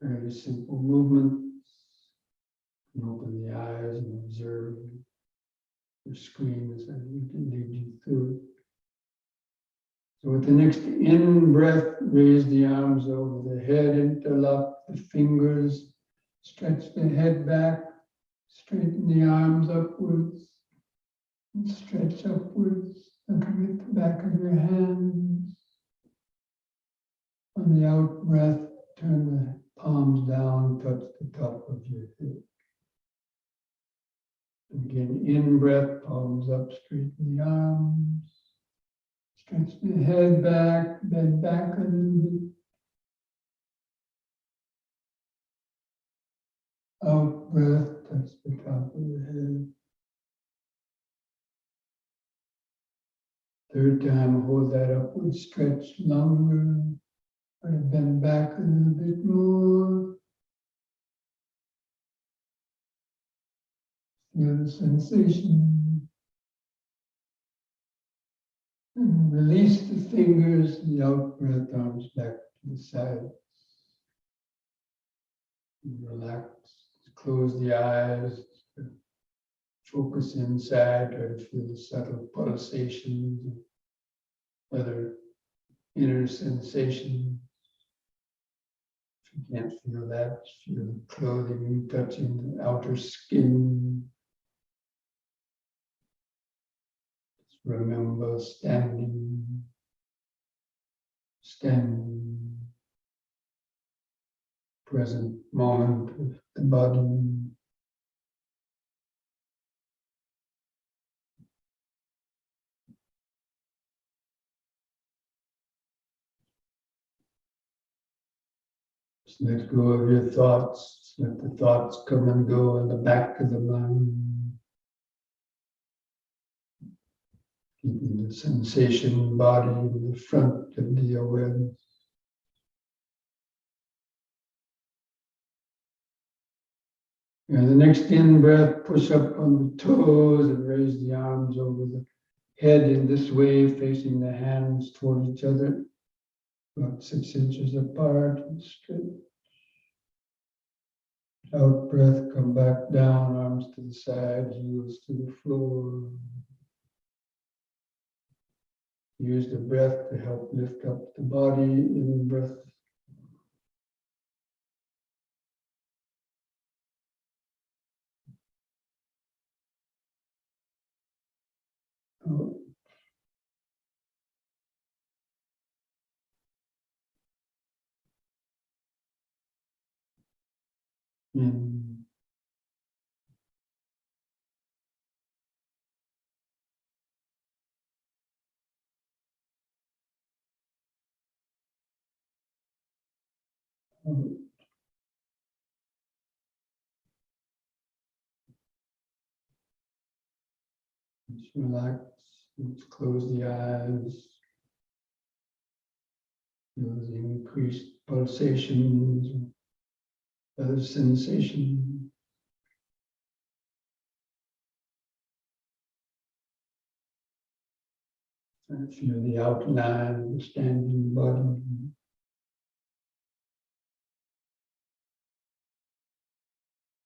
very simple movements. And open the eyes and observe your screen as I can lead you through it. So with the next in-breath, raise the arms over the head, interlock the fingers, stretch the head back, straighten the arms upwards, and stretch upwards, looking at the back of your hands. On the out breath, turn the palms down, touch the top of your head. And again, in breath, palms up, straighten the arms. Stretch the head back, bend back a little bit. Out breath, touch the top of the head. Third time, hold that upward stretch longer. Or bend back a little bit more. Feel the sensation. And release the fingers, the out breath, arms back to the side. Relax, close the eyes, focus inside, try to feel the subtle pulsations, other inner sensations. If you can't feel that, feel the clothing touching the outer skin. Just remember standing, present moment of the body. Just let go of your thoughts. Let the thoughts come and go in the back of the mind. Keeping the sensation body in the front of the awareness. And the next in-breath, push up on the toes and raise the arms over the head in this way, facing the hands toward each other, about 6 inches apart, and straight. Out breath, come back down, arms to the side, heels to the floor. Use the breath to help lift up the body in breath. Out. In. Out. Just relax. Let's close the eyes. Feel the increased pulsations, other sensations. And feel the outline of the standing body.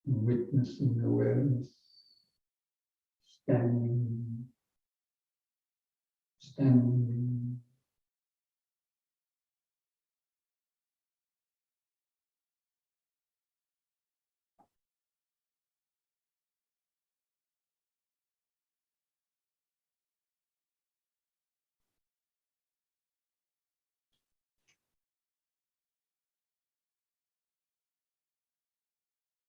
Witnessing awareness. Standing. Standing.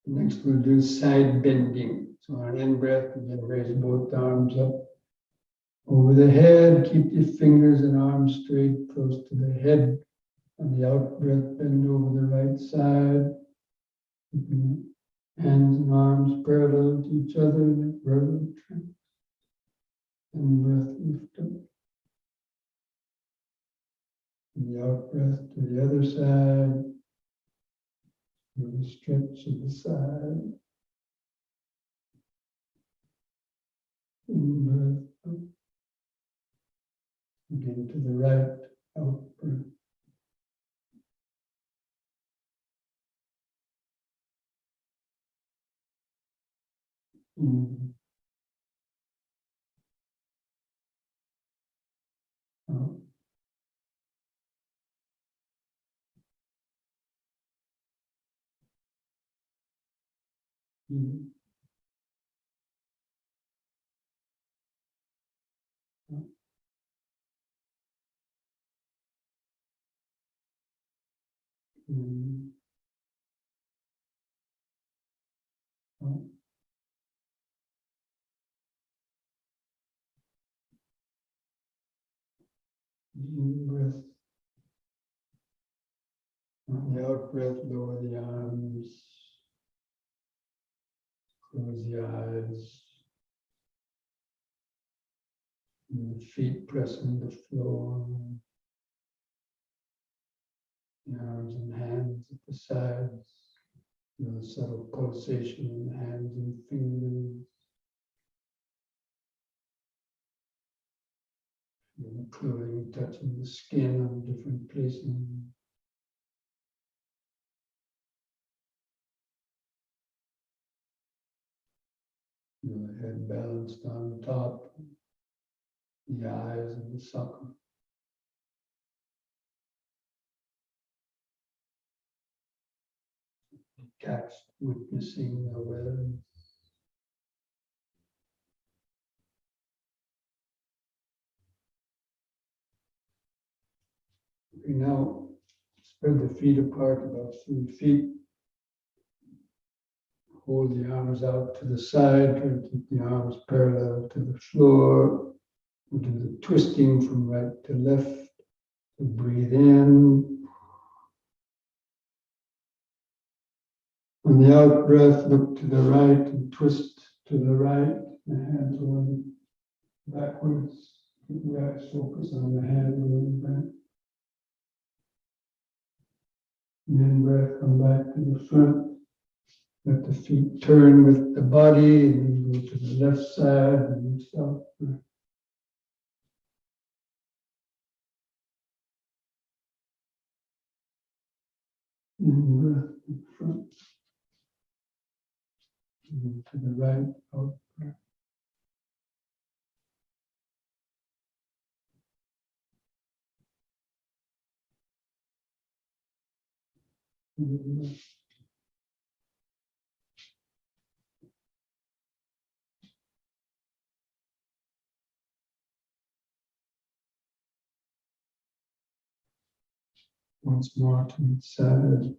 Next, we'll do side bending. So on in-breath, again, raise both arms up over the head. Keep your fingers and arms straight, close to the head. On the out-breath, bend over the right side. Hands and arms parallel to each other, like vertical tracks. In-breath, lift up. On the out-breath to the other side. Feel the stretch of the side. In-breath up. Again to the right, out-breath. In. Out. In. Out. In. Out. In-breath. On the out-breath, lower the arms. Close the eyes. And the feet pressing the floor. The arms and hands at the sides. The subtle pulsation in the hands and fingers. The clothing touching the skin on different places. The head balanced on top. The eyes and the socket. Detached, witnessing awareness. Okay, now spread the feet apart about 3 feet. Hold the arms out to the side, try to keep the arms parallel to the floor. We'll do the twisting from right to left. So breathe in. On the out breath, look to the right and twist to the right. The hands going backwards. Keep the eyes focus on the hand moving back. In breath, come back to the front. Let the feet turn with the body and go to the left side and stop. In breath in front. And to the right, out breath. Once more to each side.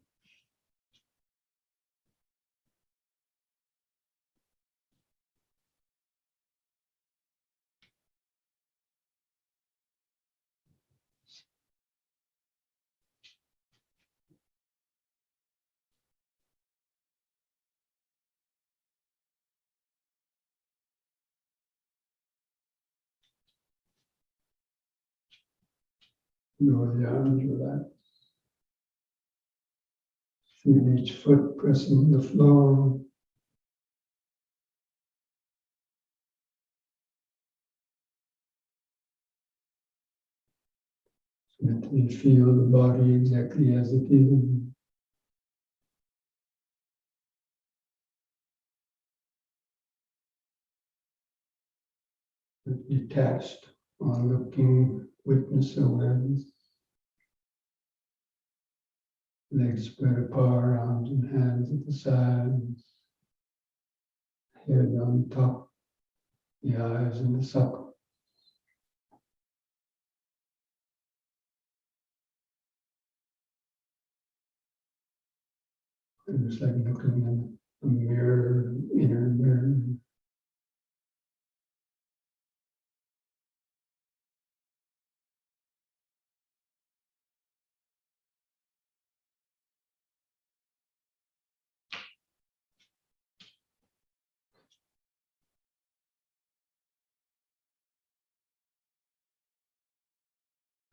Lower the arms, relax. Feel each foot pressing the floor. Let me feel the body exactly as it is. Detached on looking, witness awareness. Legs spread apart, arms and hands at the sides. Head on top, the eyes in the socket. It's like looking in a mirror, inner mirror.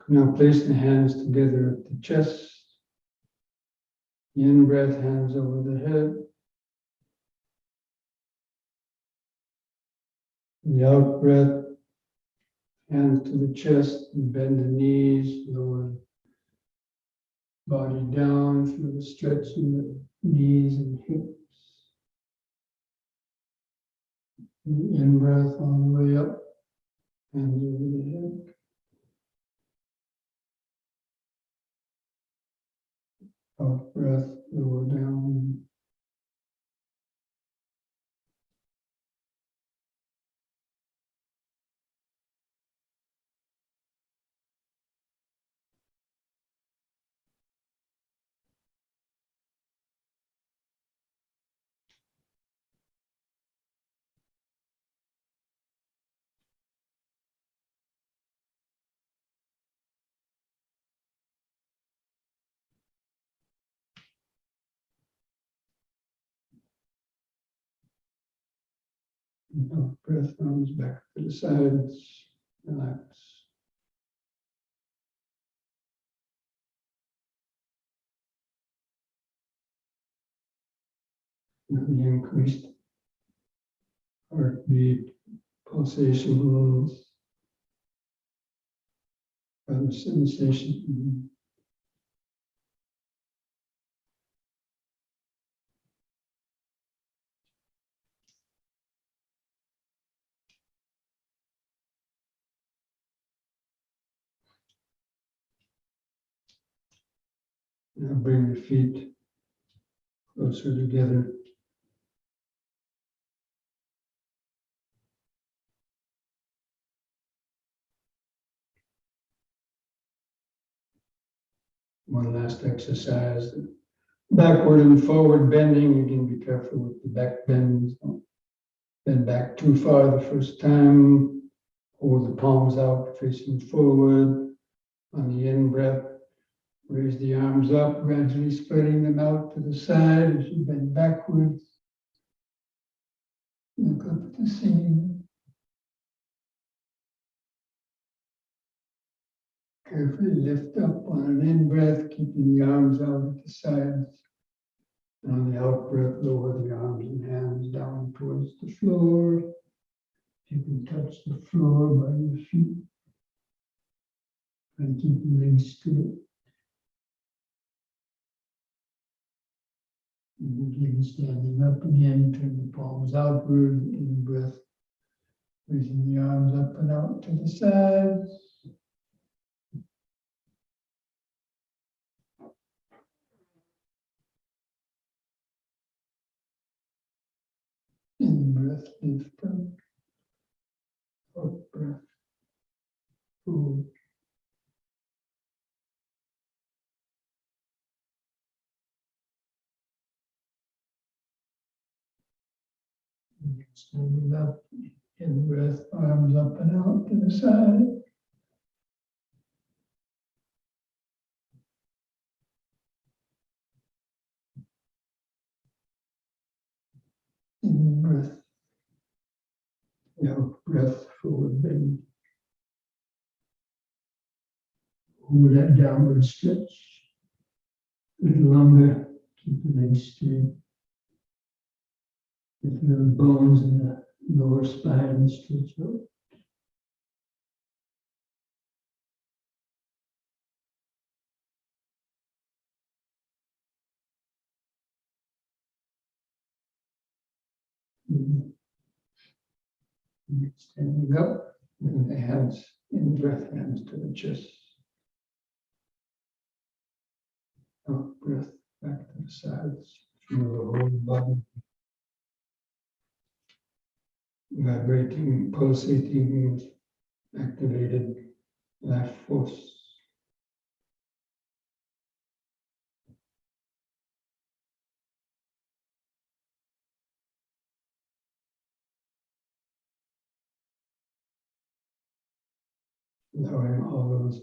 Now place the hands together at the chest. The in-breath, hands over the head. The out-breath, hands to the chest, and bend the knees, lower the body down, feel the stretch in the knees and hips. The in-breath all the way up, hands over the head. Out-breath, lower down. Out-breath, arms back to the sides, relax. The increased heartbeat, pulsations, other sensations. Now bring your feet closer together. One last exercise. Backward and forward bending. Again, be careful with the back bends. Don't bend back too far the first time. Hold the palms out, facing forward. On the in-breath, raise the arms up, gradually spreading them out to the side as you bend backwards. Look up at the ceiling. Carefully lift up on an in-breath, keeping the arms out at the sides. And on the out-breath, lower the arms and hands down towards the floor. You can touch the floor by your feet. And keep the legs straight. And begin standing up again, turn the palms outward, in-breath. Raising the arms up and out to the sides. In breath, deep breath. Out breath. Food. Standing up, in breath, arms up and out to the side. In breath, out breath, forward bend. Hold that downward stretch. A little longer, keep the legs straight. Get the bones in the lower spine stretch out. Standing up, bring the hands in breath, hands to the chest. Out breath, back to the sides. Feel the whole body vibrating, pulsating, activated life force. Allowing all those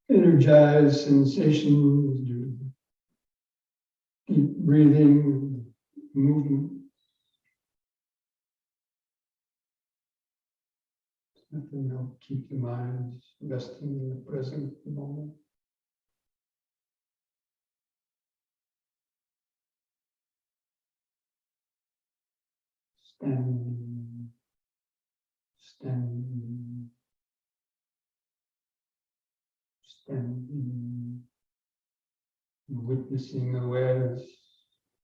energized sensations, deep breathing, movement. Nothing else. Keep the mind resting in the present moment. Standing, standing, standing, witnessing awareness,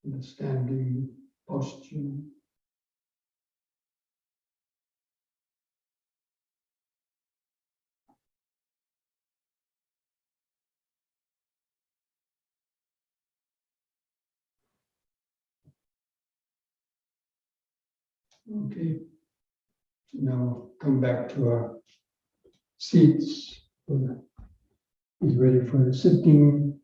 the standing posture. Okay, now come back to our seats. Be ready for the sitting.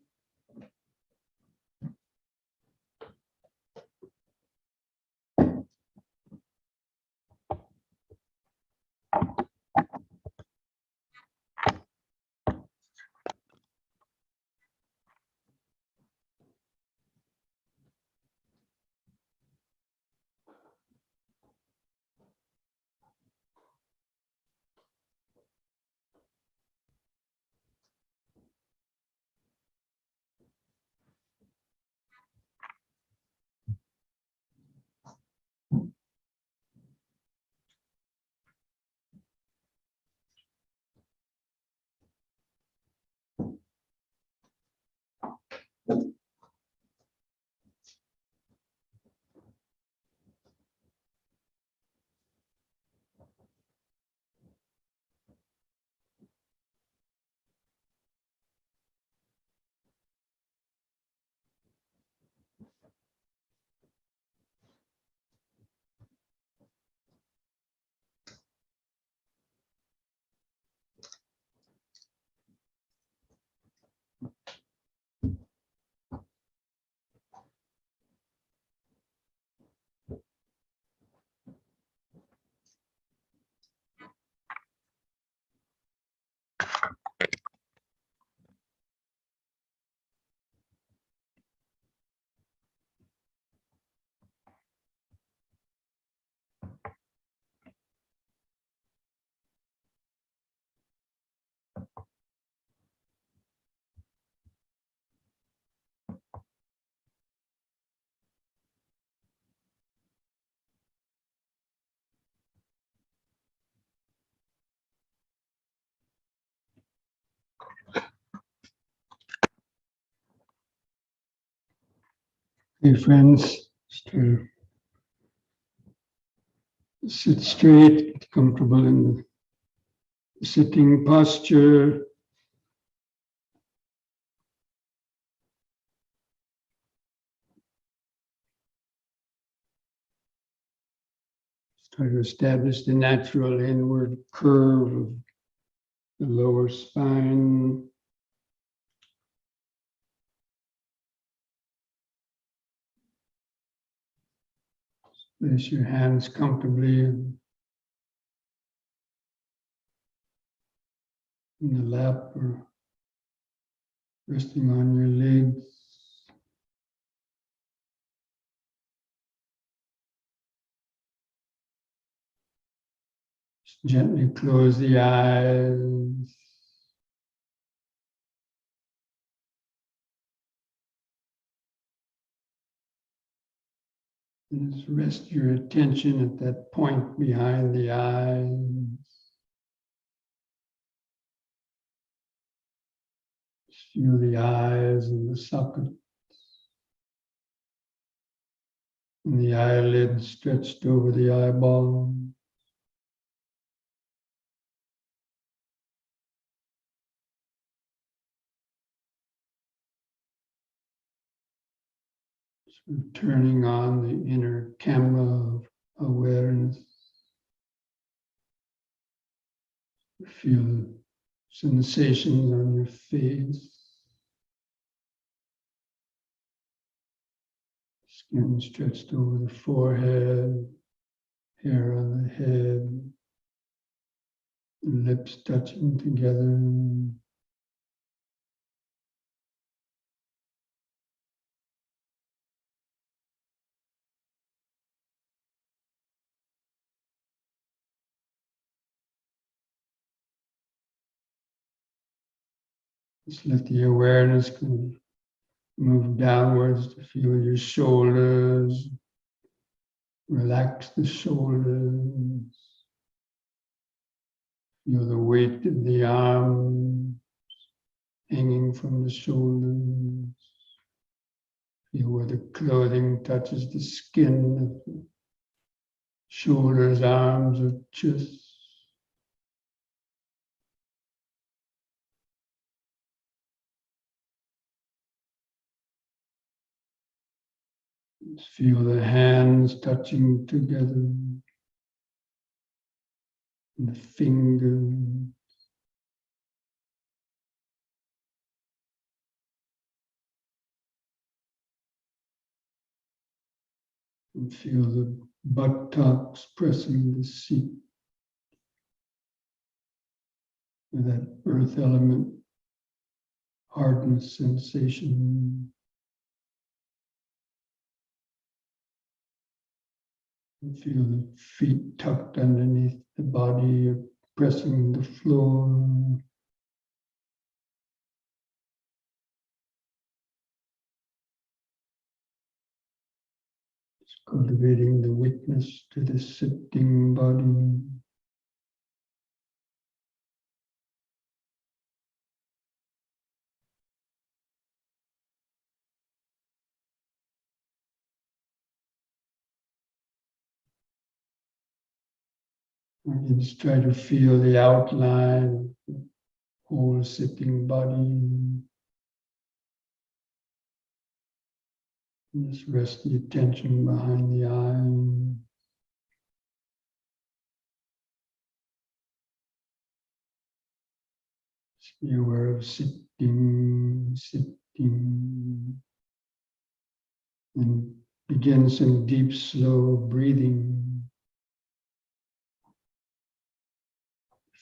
Hey friends, to sit straight, comfortable in the sitting posture. Try to establish the natural inward curve of the lower spine. Place your hands comfortably in the lap or resting on your legs. Just gently close the eyes. And just rest your attention at that point behind the eyes. Just feel the eyes and the socket. And the eyelids stretched over the eyeball. Sort of turning on the inner camera of awareness. Feel sensations on your face. Skin stretched over the forehead, hair on the head, lips touching together. Just let the awareness move downwards to feel your shoulders. Relax the shoulders. Feel the weight of the arms hanging from the shoulders. Feel where the clothing touches the skin of the shoulders, arms, or chest. Just feel the hands touching together, and the fingers. And feel the buttocks pressing the seat with that earth element hardness sensation. And feel the feet tucked underneath the body, pressing the floor. Just cultivating the witness to the sitting body. And just try to feel the outline of the whole sitting body. And just rest the attention behind the eye. Just be aware of sitting, and begin some deep, slow breathing.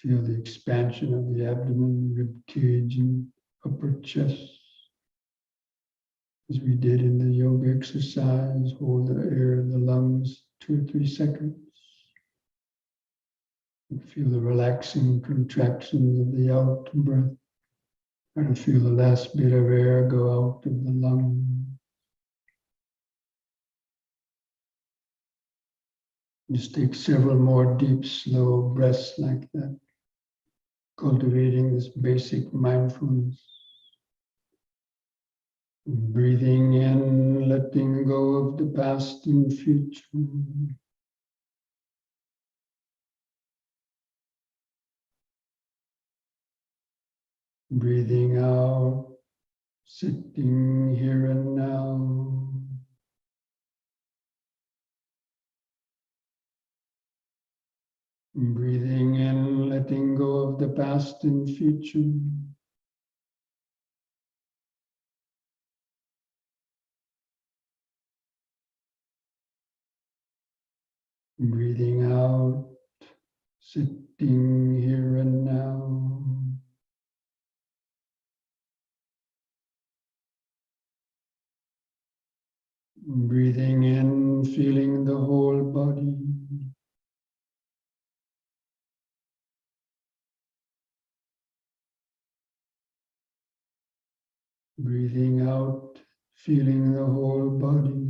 Feel the expansion of the abdomen, rib cage, and upper chest. As we did in the yoga exercise, hold the air in the lungs 2 or 3 seconds. And feel the relaxing contractions of the out breath. Try to feel the last bit of air go out of the lung. Just take several more deep, slow breaths like that, cultivating this basic mindfulness. Breathing in, letting go of the past and future. Breathing out, sitting here and now. Breathing in, letting go of the past and future. Breathing out, sitting here and now. Breathing in, feeling the whole body. Breathing out, feeling the whole body.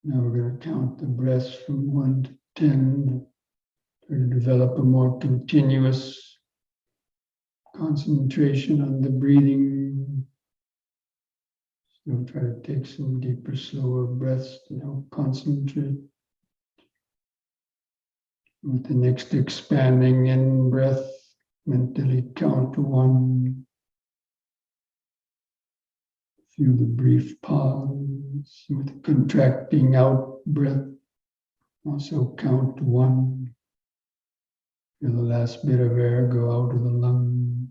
Now we're going to count the breaths from 1 to 10. Try to develop a more continuous concentration on the breathing. Still try to take some deeper, slower breaths to help concentrate. With the next expanding in breath, mentally count to 1. Feel the brief pause. With the contracting out breath, also count to 1. Feel the last bit of air go out of the lung.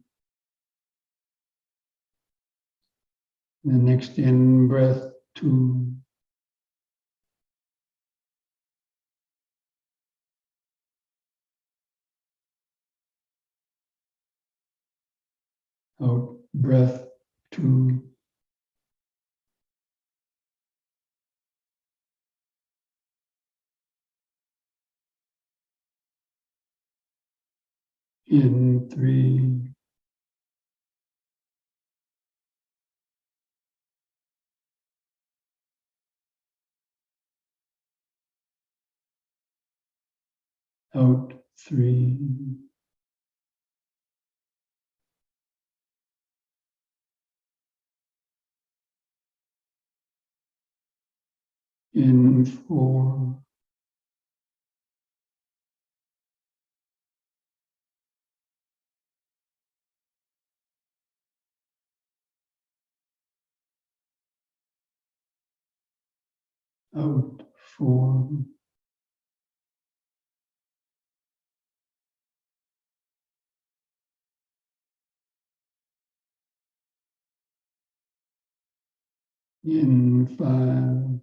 The next in breath, 2. Out breath, 2. In 3. Out 3. In 4. Out 4. In 5.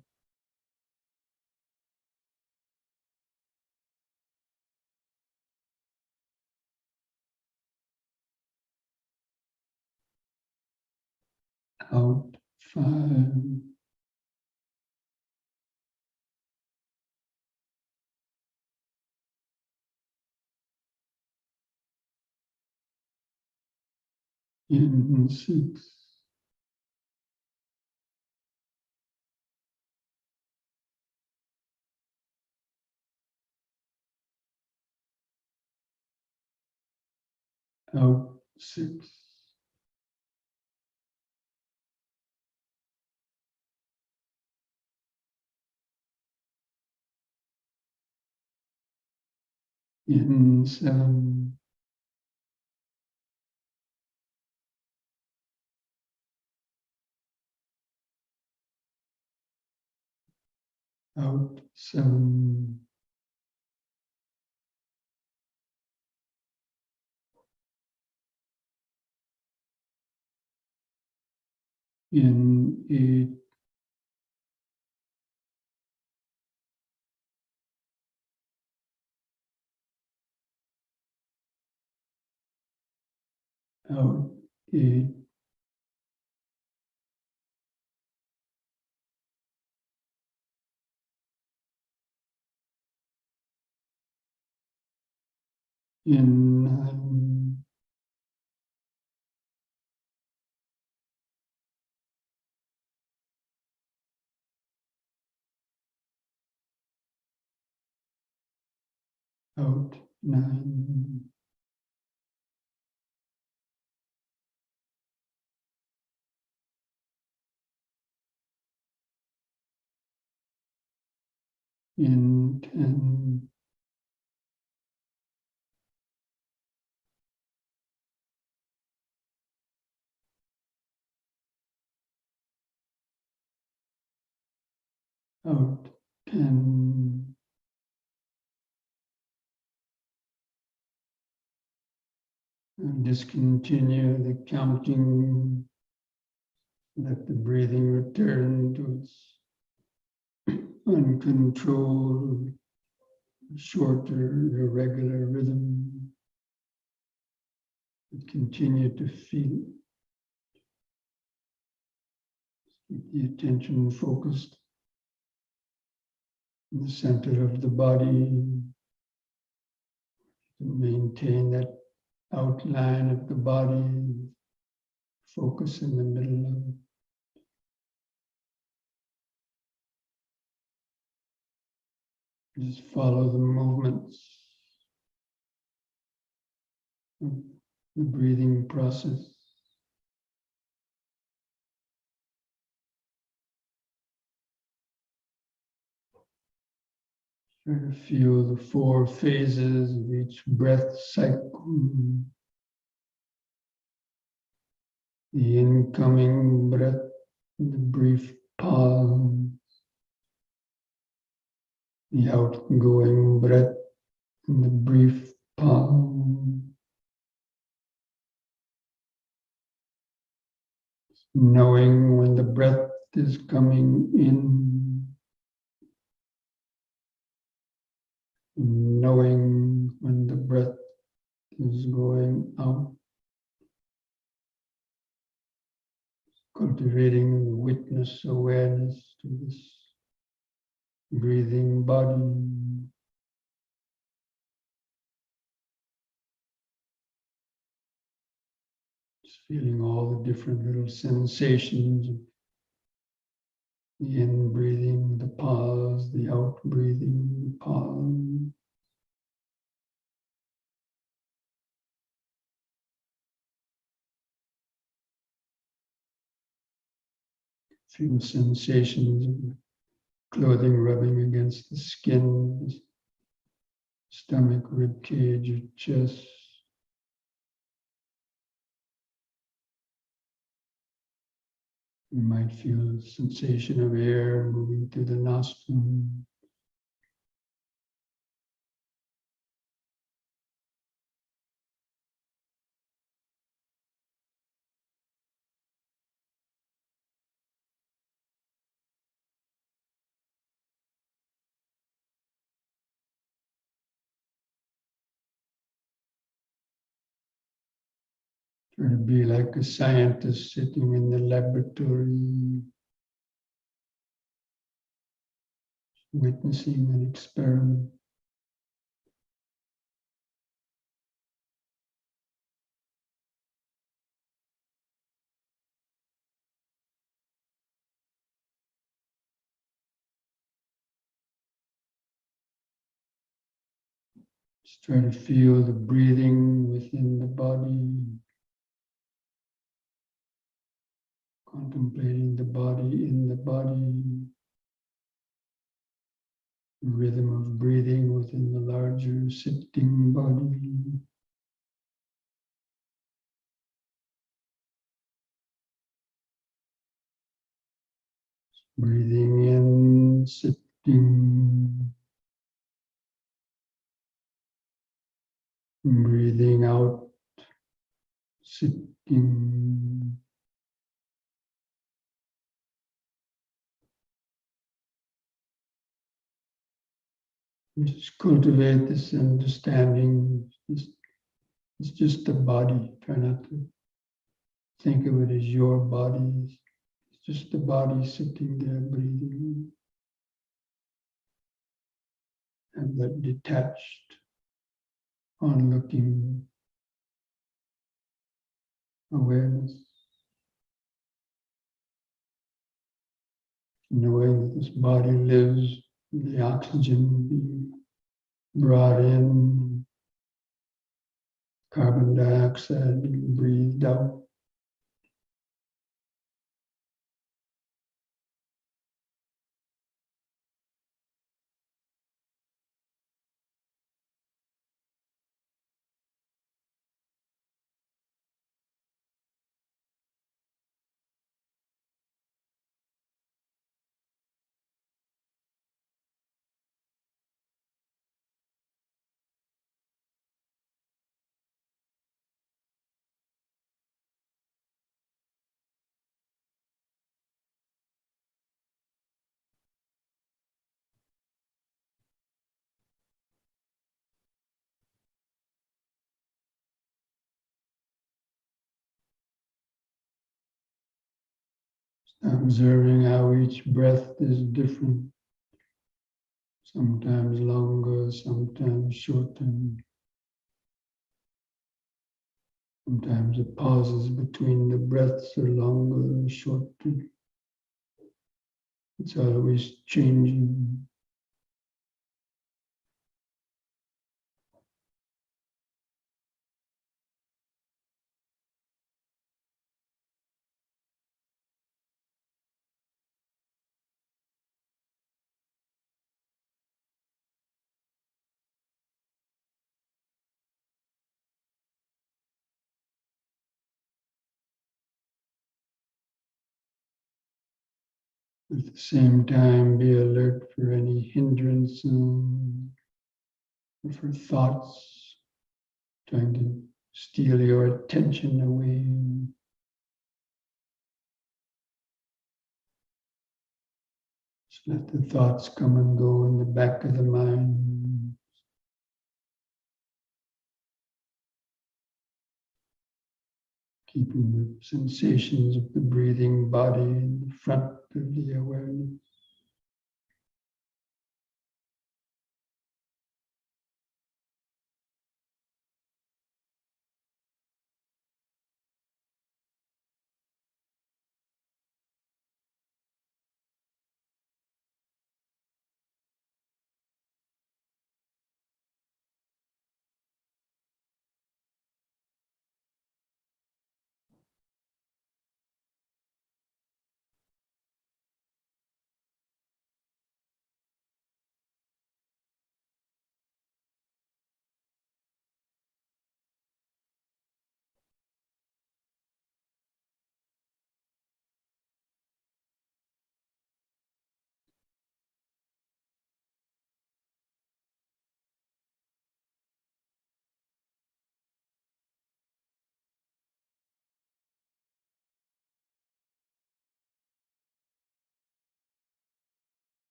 Out 5. In 6. Out 6. In 7. Out 7. In 8. Out 8. In 9. Out 9. In 10. out 10. And discontinue the counting. Let the breathing return to its uncontrolled, shorter, irregular rhythm. Continue to feel it. Keep the attention focused in the center of the body. Maintain that outline of the body. Focus in the middle of it. Just follow the movements of the breathing process. Try to feel the 4 phases of each breath cycle. The incoming breath, the brief pause. The outgoing breath, and the brief pause. Knowing when the breath is coming in. Knowing when the breath is going out. Cultivating the witness awareness to this breathing body. Just feeling all the different little sensations of the in-breathing, the pause, the out-breathing, the pause. Feel sensations of the clothing rubbing against the skin, the stomach, rib cage, or chest. You might feel a sensation of air moving through the nostrils. Try to be like a scientist sitting in the laboratory, witnessing an experiment. Just try to feel the breathing within the body, contemplating the body in the body, the rhythm of breathing within the larger sitting body. Breathing in, sitting. Breathing out, sitting. Just cultivate this understanding. It's just the body. Try not to think of it as your body. It's just the body sitting there breathing. And that detached, onlooking awareness. Knowing that this body lives, the oxygen being brought in, carbon dioxide being breathed out. Observing how each breath is different, sometimes longer, sometimes shorter. Sometimes the pauses between the breaths are longer or shorter. It's always changing. At the same time, be alert for any hindrances or for thoughts trying to steal your attention away. Just let the thoughts come and go in the back of the mind. Keeping the sensations of the breathing body in the front of the awareness.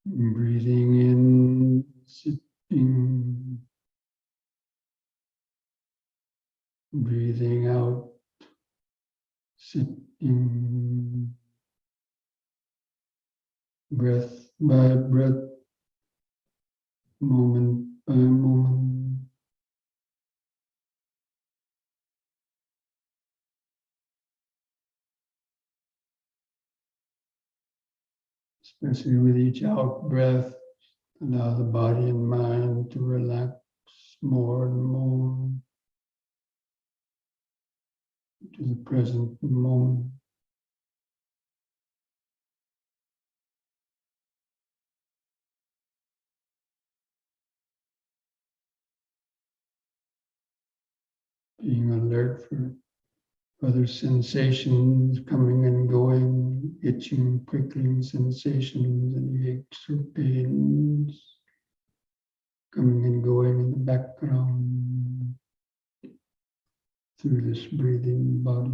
Breathing in, sitting. Breathing out, sitting. Breath by breath, moment by moment. Especially with each out breath, allow the body and mind to relax more and more to the present moment. Being alert for other sensations coming and going, itching, prickling sensations, any aches or pains coming and going in the background through this breathing body.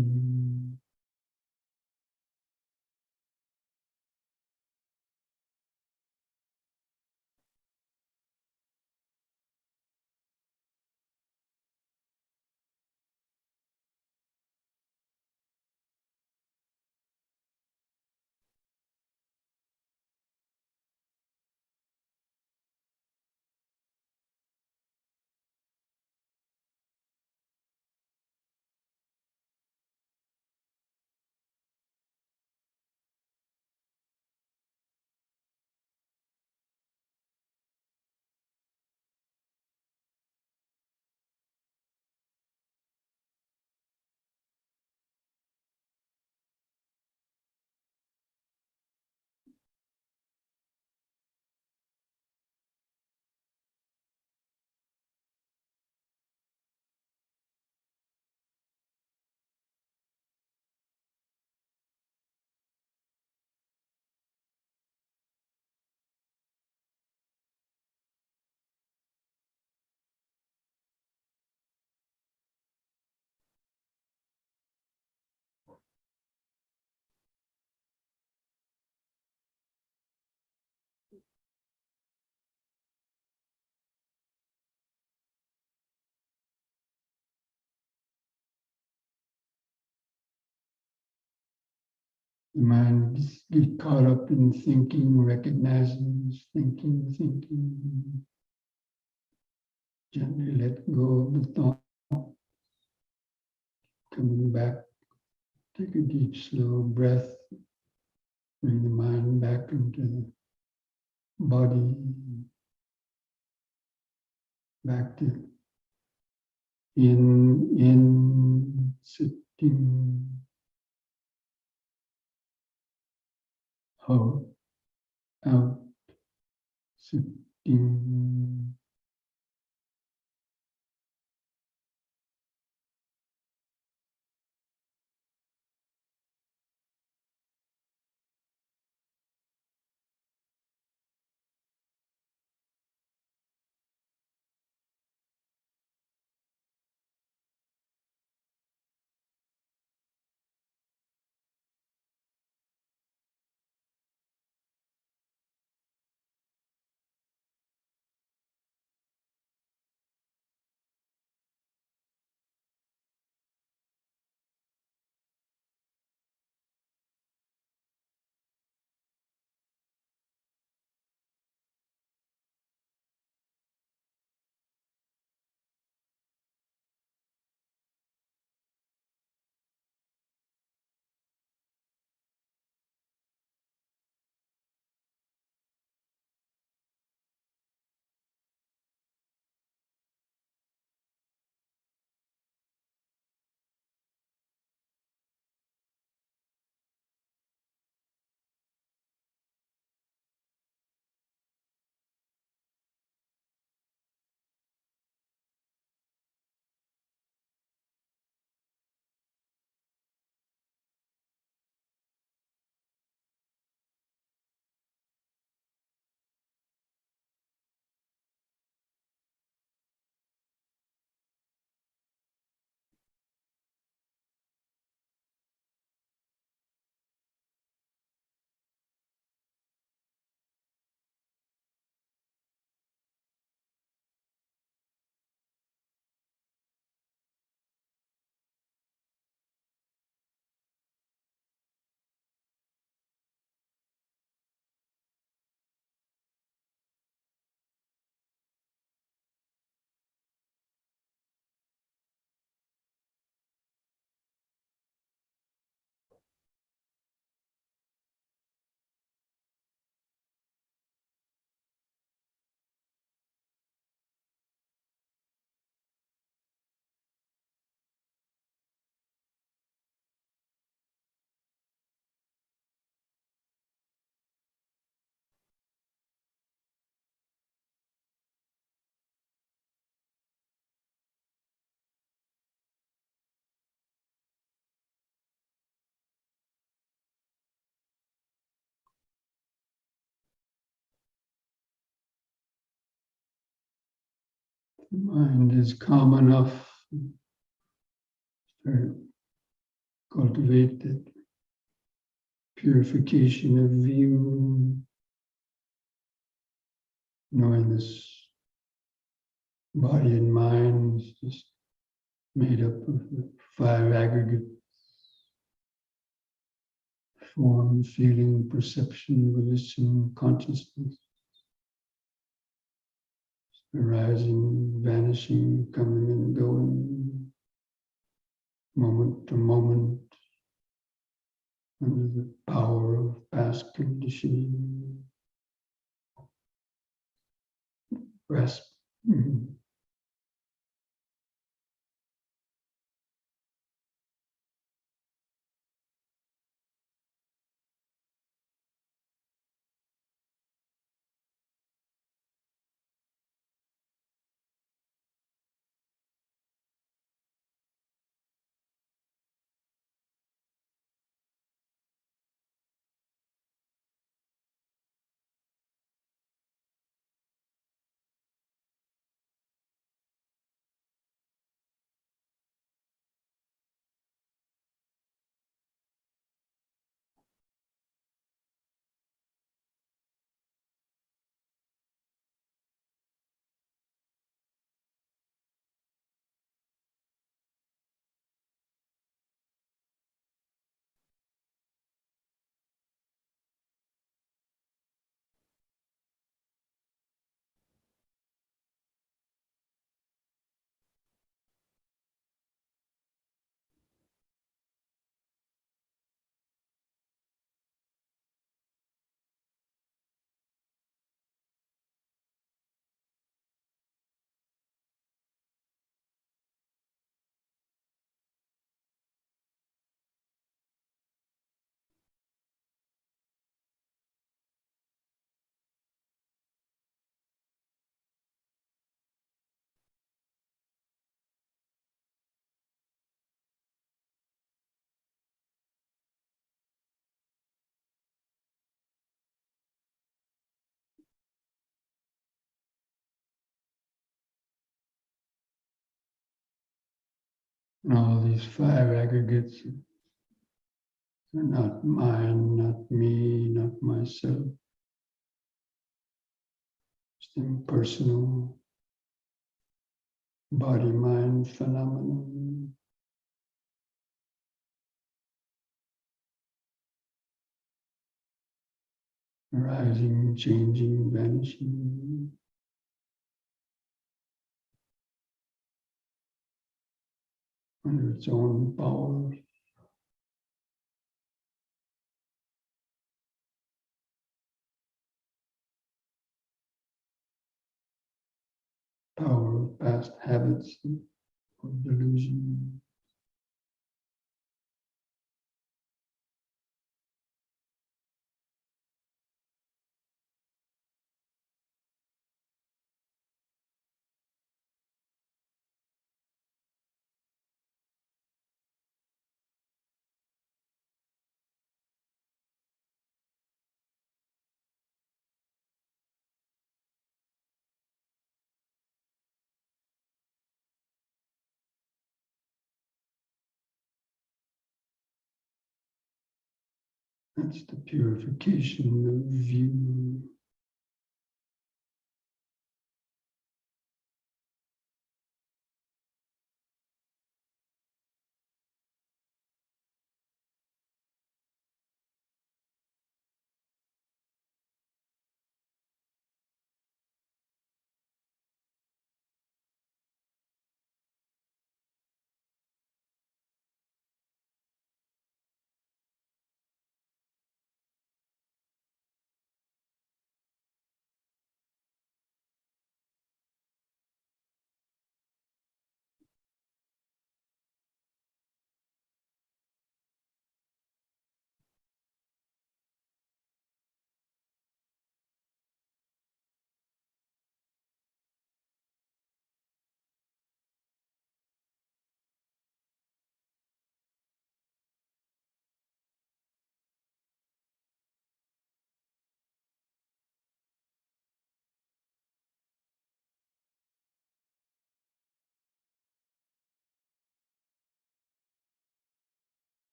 The mind gets caught up in thinking, recognizing, thinking. Gently let go of the thought, coming back. Take a deep, slow breath. Bring the mind back into the body, back to in, sitting, out, out, sitting. The mind is calm enough to cultivate that purification of view, knowing this body and mind is just made up of the five aggregate form, feeling, perception, volition, consciousness, arising, vanishing, coming and going, moment to moment, under the power of past conditioning, grasp. And all these five aggregates are not mine, not me, not myself. It's impersonal body-mind phenomenon. Arising, changing, vanishing. Under its own power. Power of past habits of delusion. That's the purification of view.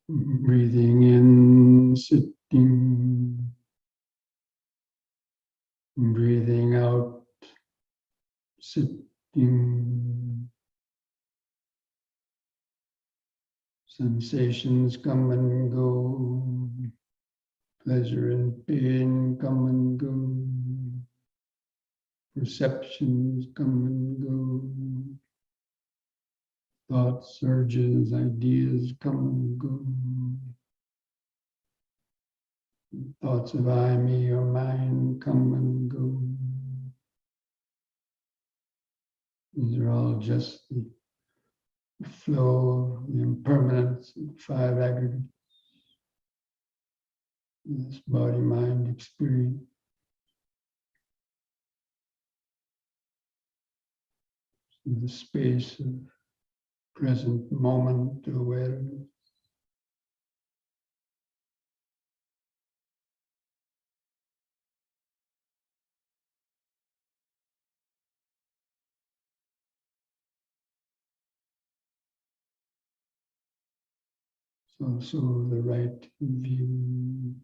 Breathing in, sitting. Breathing out, sitting. Sensations come and go. Pleasure and pain come and go. Perceptions come and go. Thoughts, urges, ideas come and go. Thoughts of I, me, or mine come and go. These are all just the the flow, the impermanence of five aggregates, this body-mind experience. The space of present moment awareness. It's also the right view.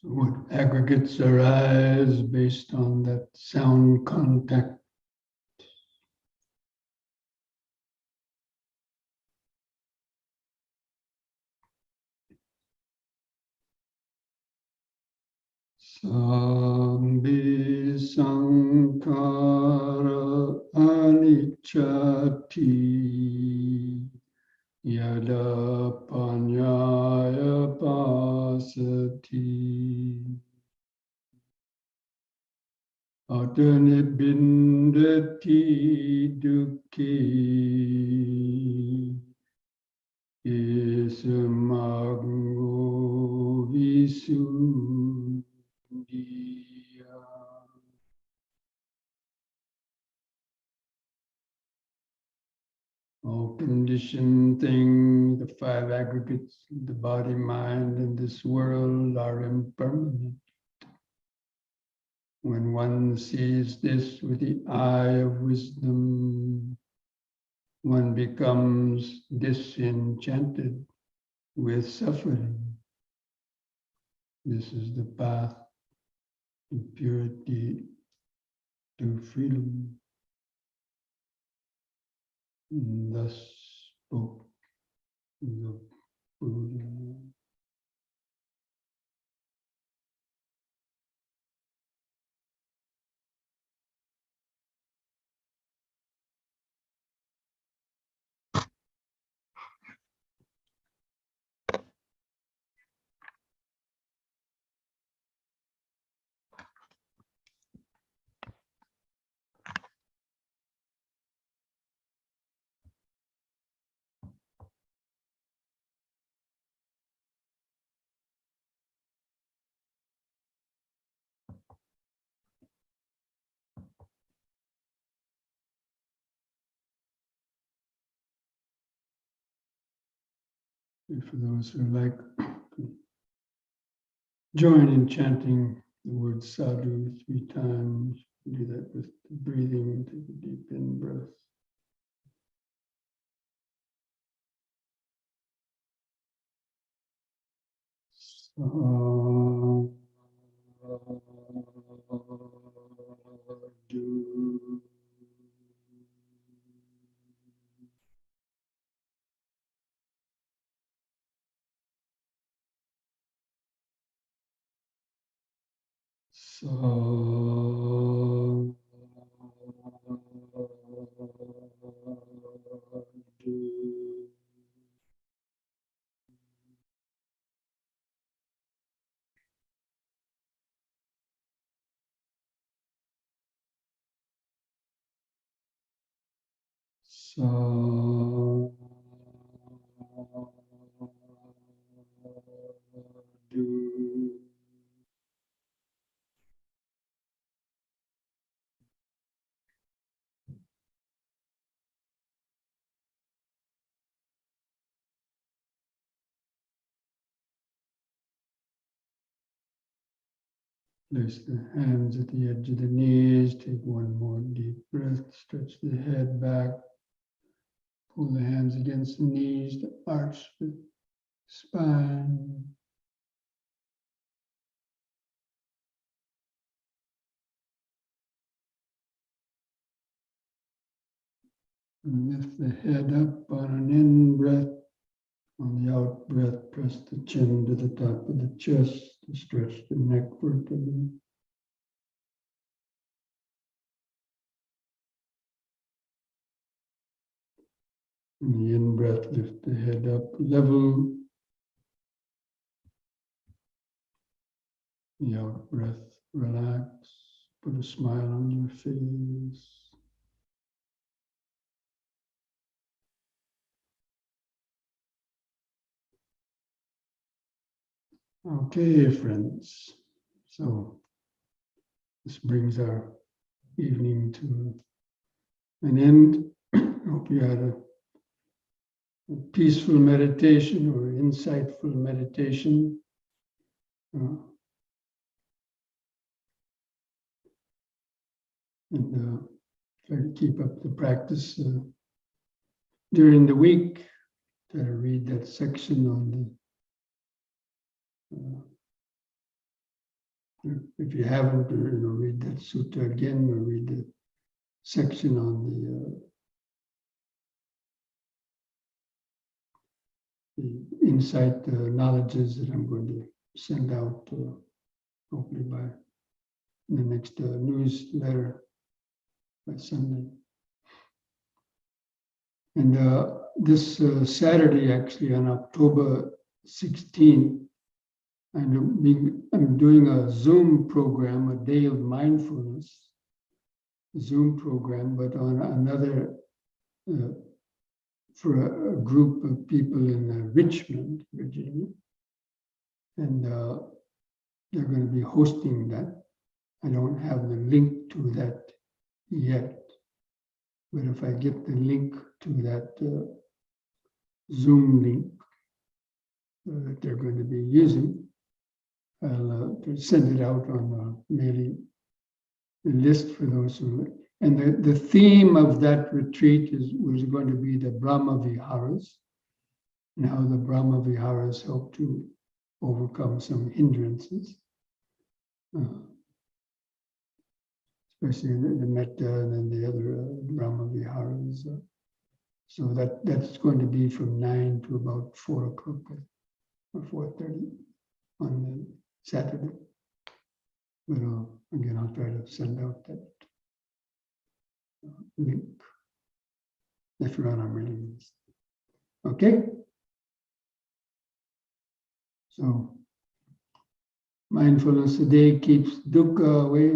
So what aggregates arise based on that sound contact? Sambi Sankara Anichati Yada Panyaya Pasati Atane Bindati Duki Isamago Visu all conditioned things, the five aggregates, the body, mind, and this world are impermanent. When one sees this with the eye of wisdom, one becomes disenchanted with suffering. This is the path to purity, to freedom. And thus spoke the Buddha. And for those who like, join in chanting the word sadhu 3 times. Do that with the breathing. Take a deep in breath. Sadhu. Sadhu. Sadhu. Place the hands at the edge of the knees. Take one more deep breath. Stretch the head back. Pull the hands against the knees to arch the spine. And lift the head up on an in-breath. On the out-breath, press the chin to the top of the chest to stretch the neck vertebrae. In the in-breath, lift the head up level. The out-breath, relax. Put a smile on your face. Okay, friends. So this brings our evening to an end. Hope you had a peaceful meditation or insightful meditation. And try to keep up the practice during the week. Try to read that section on the If you haven't, read that sutta again, or read the section on the insight knowledges that I'm going to send out, hopefully by the next newsletter by Sunday. And this Saturday, actually, on October 16th, I'm doing a Zoom program, a day of mindfulness Zoom program, but on another, for a group of people in Richmond, Virginia. And they're going to be hosting that. I don't have the link to that yet. But if I get the link to that Zoom link that they're going to be using, I'll send it out on a mailing list for those who. And the theme of that retreat was going to be the Brahma Viharas, and how the Brahma Viharas help to overcome some hindrances, especially the Metta and then the other Brahma Viharas. So that's going to be from 9 to about 4 o'clock or 4:30 on Saturday. But again, I'll try to send out that link if you're on our mailing list. Okay? So, mindfulness today keeps dukkha away.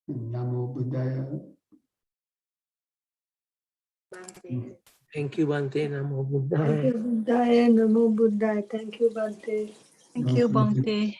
And Namo Buddhaya. Thank you, Bhante. Namo Thank Buddhaya. you, Buddhaya. Namo Buddhaya. Thank you, Bhante. Thank you, Bhante.